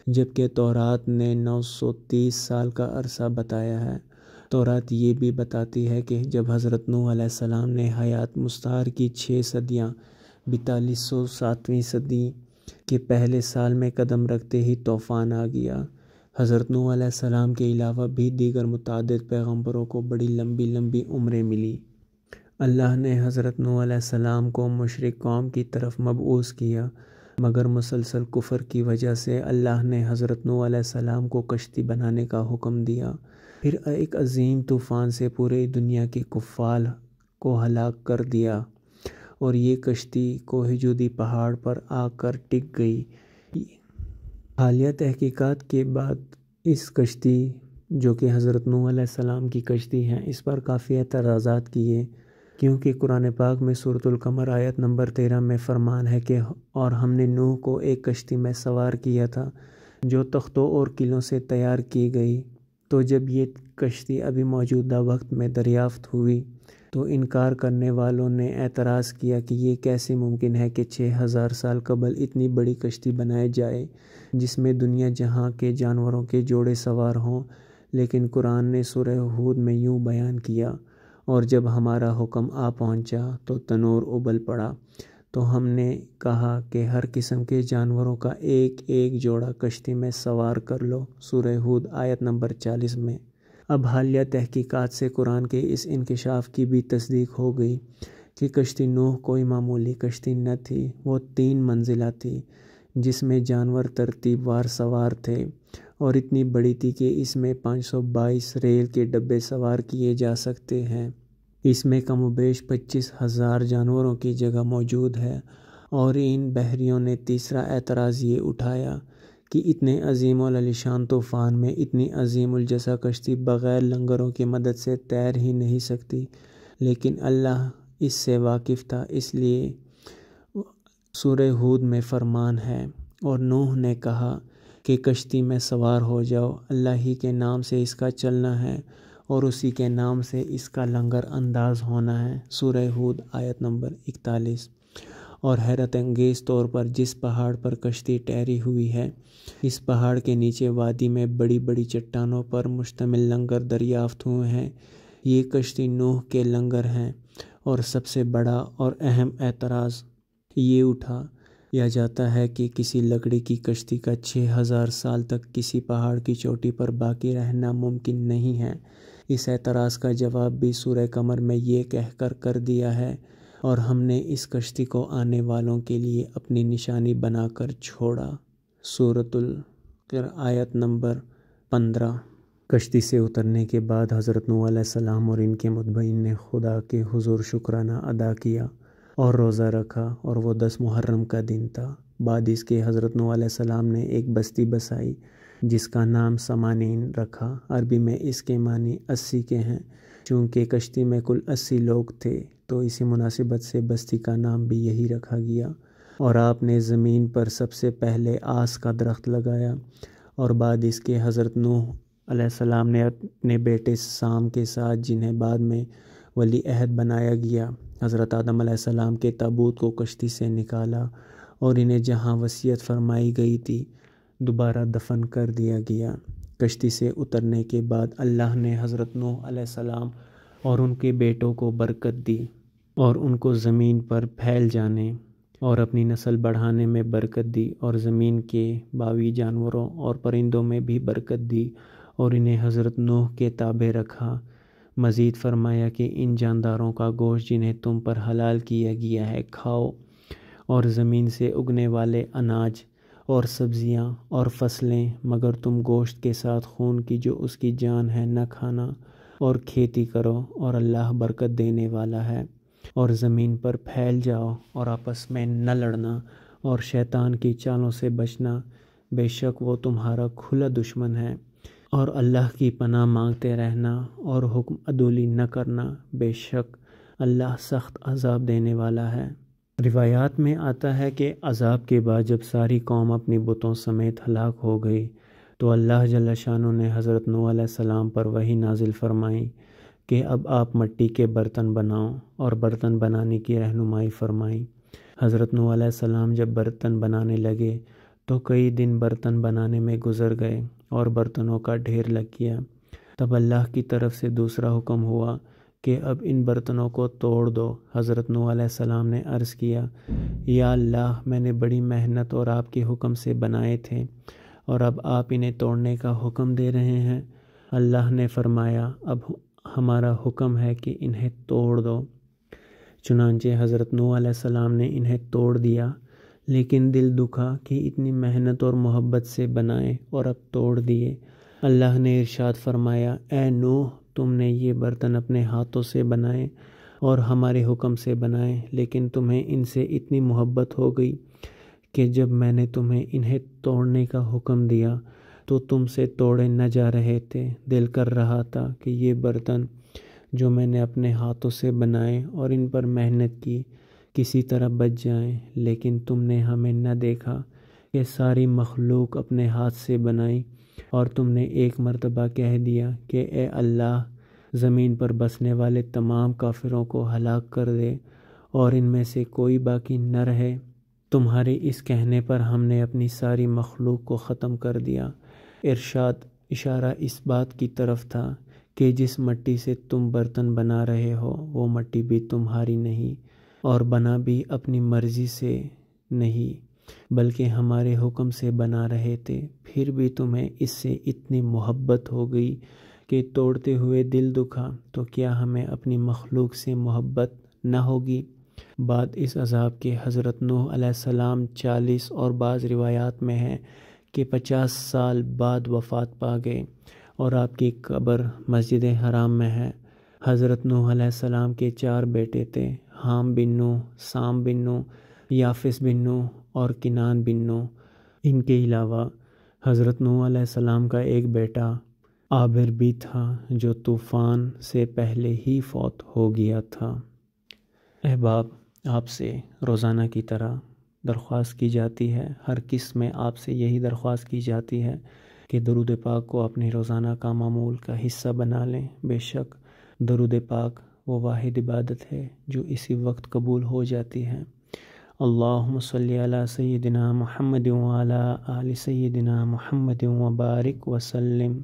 جبکہ تورات نے 930 سال کا عرصہ بتایا ہے۔ تورات یہ بھی بتاتی ہے کہ جب حضرت نوح علیہ السلام نے حیات مستعار کی 6 صدیاں 4200 صدی کے پہلے سال میں قدم رکھتے ہی طوفان آ گیا۔ حضرت نوح علیہ السلام کے علاوہ بھی دیگر متعدد پیغمبروں کو بڑی لمبی لمبی عمریں ملی۔ اللہ نے حضرت نوح علیہ السلام کو مشرک قوم کی طرف مبعوث کیا، مگر مسلسل کفر کی وجہ سے اللہ نے حضرت نوح علیہ السلام کو کشتی بنانے کا حکم دیا، پھر ایک عظیم طوفان سے پوری دنیا کے کفار کو ہلاک کر دیا، اور یہ کشتی کوہ جودی پہاڑ پر آ کر ٹک گئی۔ حالیہ تحقیقات کے بعد اس کشتی، جو کہ حضرت نوح علیہ السلام کی کشتی ہے، اس پر کافی اعتراضات کیے، کیونکہ قرآن پاک میں سورۃ القمر آیت نمبر 13 میں فرمان ہے کہ اور ہم نے نوح کو ایک کشتی میں سوار کیا تھا جو تختوں اور قلعوں سے تیار کی گئی، تو جب یہ کشتی ابھی موجودہ وقت میں دریافت ہوئی تو انکار کرنے والوں نے اعتراض کیا کہ یہ کیسے ممکن ہے کہ 6000 سال قبل اتنی بڑی کشتی بنائی جائے جس میں دنیا جہاں کے جانوروں کے جوڑے سوار ہوں، لیکن قرآن نے سورہ ہود میں یوں بیان کیا، اور جب ہمارا حکم آ پہنچا تو تنور ابل پڑا، تو ہم نے کہا کہ ہر قسم کے جانوروں کا ایک ایک جوڑا کشتی میں سوار کر لو۔ سورہ ہود آیت نمبر 40 میں۔ اب حالیہ تحقیقات سے قرآن کے اس انکشاف کی بھی تصدیق ہو گئی کہ کشتی نوح کوئی معمولی کشتی نہ تھی، وہ 3 منزلہ تھی جس میں جانور ترتیب وار سوار تھے، اور اتنی بڑی تھی کہ اس میں 522 ریل کے ڈبے سوار کیے جا سکتے ہیں۔ اس میں کم و بیش 25,000 جانوروں کی جگہ موجود ہے۔ اور ان بحریوں نے تیسرا اعتراض یہ اٹھایا کہ اتنے عظیم العالیشان طوفان میں اتنی عظیم الجثہ کشتی بغیر لنگروں کی مدد سے تیر ہی نہیں سکتی، لیکن اللہ اس سے واقف تھا، اس لیے سورہ ہود میں فرمان ہے، اور نوح نے کہا کہ کشتی میں سوار ہو جاؤ، اللہ ہی کے نام سے اس کا چلنا ہے اور اسی کے نام سے اس کا لنگر انداز ہونا ہے۔ سورہ ہود آیت نمبر 41۔ اور حیرت انگیز طور پر جس پہاڑ پر کشتی ٹھہری ہوئی ہے، اس پہاڑ کے نیچے وادی میں بڑی بڑی چٹانوں پر مشتمل لنگر دریافت ہوئے ہیں۔ یہ کشتی نوح کے لنگر ہیں۔ اور سب سے بڑا اور اہم اعتراض یہ اٹھایا جاتا ہے کہ کسی لکڑی کی کشتی کا 6000 سال تک کسی پہاڑ کی چوٹی پر باقی رہنا ممکن نہیں ہے۔ اس اعتراض کا جواب بھی سورہ قمر میں یہ کہہ کر دیا ہے، اور ہم نے اس کشتی کو آنے والوں کے لیے اپنی نشانی بنا کر چھوڑا۔ سورۃ القمر آیت نمبر 15۔ کشتی سے اترنے کے بعد حضرت نوح علیہ السلام اور ان کے متبعین نے خدا کے حضور شکرانہ ادا کیا اور روزہ رکھا، اور وہ 10 محرم کا دن تھا۔ بعد اس کے حضرت نوح علیہ السلام نے ایک بستی بسائی جس کا نام سمانین رکھا۔ عربی میں اس کے معنی 80 کے ہیں۔ چونکہ کشتی میں کل 80 لوگ تھے تو اسی مناسبت سے بستی کا نام بھی یہی رکھا گیا۔ اور آپ نے زمین پر سب سے پہلے آس کا درخت لگایا، اور بعد اس کے حضرت نوح علیہ السلام نے اپنے بیٹے سام کے ساتھ، جنہیں بعد میں ولی عہد بنایا گیا، حضرت آدم علیہ السلام کے تابوت کو کشتی سے نکالا، اور انہیں جہاں وصیت فرمائی گئی تھی دوبارہ دفن کر دیا گیا۔ کشتی سے اترنے کے بعد اللہ نے حضرت نوح علیہ السلام اور ان کے بیٹوں کو برکت دی، اور ان کو زمین پر پھیل جانے اور اپنی نسل بڑھانے میں برکت دی، اور زمین کے باقی جانوروں اور پرندوں میں بھی برکت دی، اور انہیں حضرت نوح کے تابع رکھا۔ مزید فرمایا کہ ان جانداروں کا گوشت جنہیں تم پر حلال کیا گیا ہے کھاؤ، اور زمین سے اگنے والے اناج اور سبزیاں اور فصلیں، مگر تم گوشت کے ساتھ خون کی جو اس کی جان ہے نہ کھانا، اور کھیتی کرو، اور اللہ برکت دینے والا ہے۔ اور زمین پر پھیل جاؤ اور آپس میں نہ لڑنا، اور شیطان کی چالوں سے بچنا، بے شک وہ تمہارا کھلا دشمن ہے۔ اور اللہ کی پناہ مانگتے رہنا اور حکم عدولی نہ کرنا، بے شک اللہ سخت عذاب دینے والا ہے۔ روایات میں آتا ہے کہ عذاب کے بعد جب ساری قوم اپنی بتوں سمیت ہلاک ہو گئی تو اللہ جل شانہ نے حضرت نوح علیہ السلام پر وحی نازل فرمائی کہ اب آپ مٹی کے برتن بناؤ، اور برتن بنانے کی رہنمائی فرمائی۔ حضرت نوح علیہ السلام جب برتن بنانے لگے تو کئی دن برتن بنانے میں گزر گئے اور برتنوں کا ڈھیر لگ گیا۔ تب اللہ کی طرف سے دوسرا حکم ہوا کہ اب ان برتنوں کو توڑ دو۔ حضرت نوح علیہ السلام نے عرض کیا، یا اللہ، میں نے بڑی محنت اور آپ کے حکم سے بنائے تھے، اور اب آپ انہیں توڑنے کا حکم دے رہے ہیں۔ اللہ نے فرمایا، اب ہمارا حکم ہے کہ انہیں توڑ دو۔ چنانچہ حضرت نوح علیہ السلام نے انہیں توڑ دیا، لیکن دل دکھا کہ اتنی محنت اور محبت سے بنائے اور اب توڑ دیے۔ اللہ نے ارشاد فرمایا، اے نوح، تم نے یہ برتن اپنے ہاتھوں سے بنائے اور ہمارے حکم سے بنائے، لیکن تمہیں ان سے اتنی محبت ہو گئی کہ جب میں نے تمہیں انہیں توڑنے کا حکم دیا تو تم سے توڑے نہ جا رہے تھے۔ دل کر رہا تھا کہ یہ برتن جو میں نے اپنے ہاتھوں سے بنائے اور ان پر محنت کی کسی طرح بچ جائیں، لیکن تم نے ہمیں نہ دیکھا کہ ساری مخلوق اپنے ہاتھ سے بنائی، اور تم نے ایک مرتبہ کہہ دیا کہ اے اللہ، زمین پر بسنے والے تمام کافروں کو ہلاک کر دے اور ان میں سے کوئی باقی نہ رہے۔ تمہارے اس کہنے پر ہم نے اپنی ساری مخلوق کو ختم کر دیا۔ ارشاد اشارہ اس بات کی طرف تھا کہ جس مٹی سے تم برتن بنا رہے ہو وہ مٹی بھی تمہاری نہیں، اور بنا بھی اپنی مرضی سے نہیں بلکہ ہمارے حکم سے بنا رہے تھے۔ پھر بھی تمہیں اس سے اتنی محبت ہو گئی کہ توڑتے ہوئے دل دکھا، تو کیا ہمیں اپنی مخلوق سے محبت نہ ہوگی؟ بعد اس عذاب کے حضرت نوح علیہ السلام 40 اور بعض روایات میں ہے کہ 50 سال بعد وفات پا گئے اور آپ کی قبر مسجد حرام میں ہے۔ حضرت نوح علیہ السلام کے 4 بیٹے تھے، حام بن نوح، سام بن نوح، یافس بن نوح اور کنان بن نوح۔ ان کے علاوہ حضرت نوح علیہ السلام کا ایک بیٹا عابر بھی تھا جو طوفان سے پہلے ہی فوت ہو گیا تھا۔ احباب، آپ سے روزانہ کی طرح درخواست کی جاتی ہے، ہر قسط میں آپ سے یہی درخواست کی جاتی ہے کہ درود پاک کو اپنے روزانہ کا معمول کا حصہ بنا لیں۔ بے شک درود پاک وہ واحد عبادت ہے جو اسی وقت قبول ہو جاتی ہے۔ اللہم صلی علی سیدنا محمد وعلی آل سیدنا محمد وبارک وسلم۔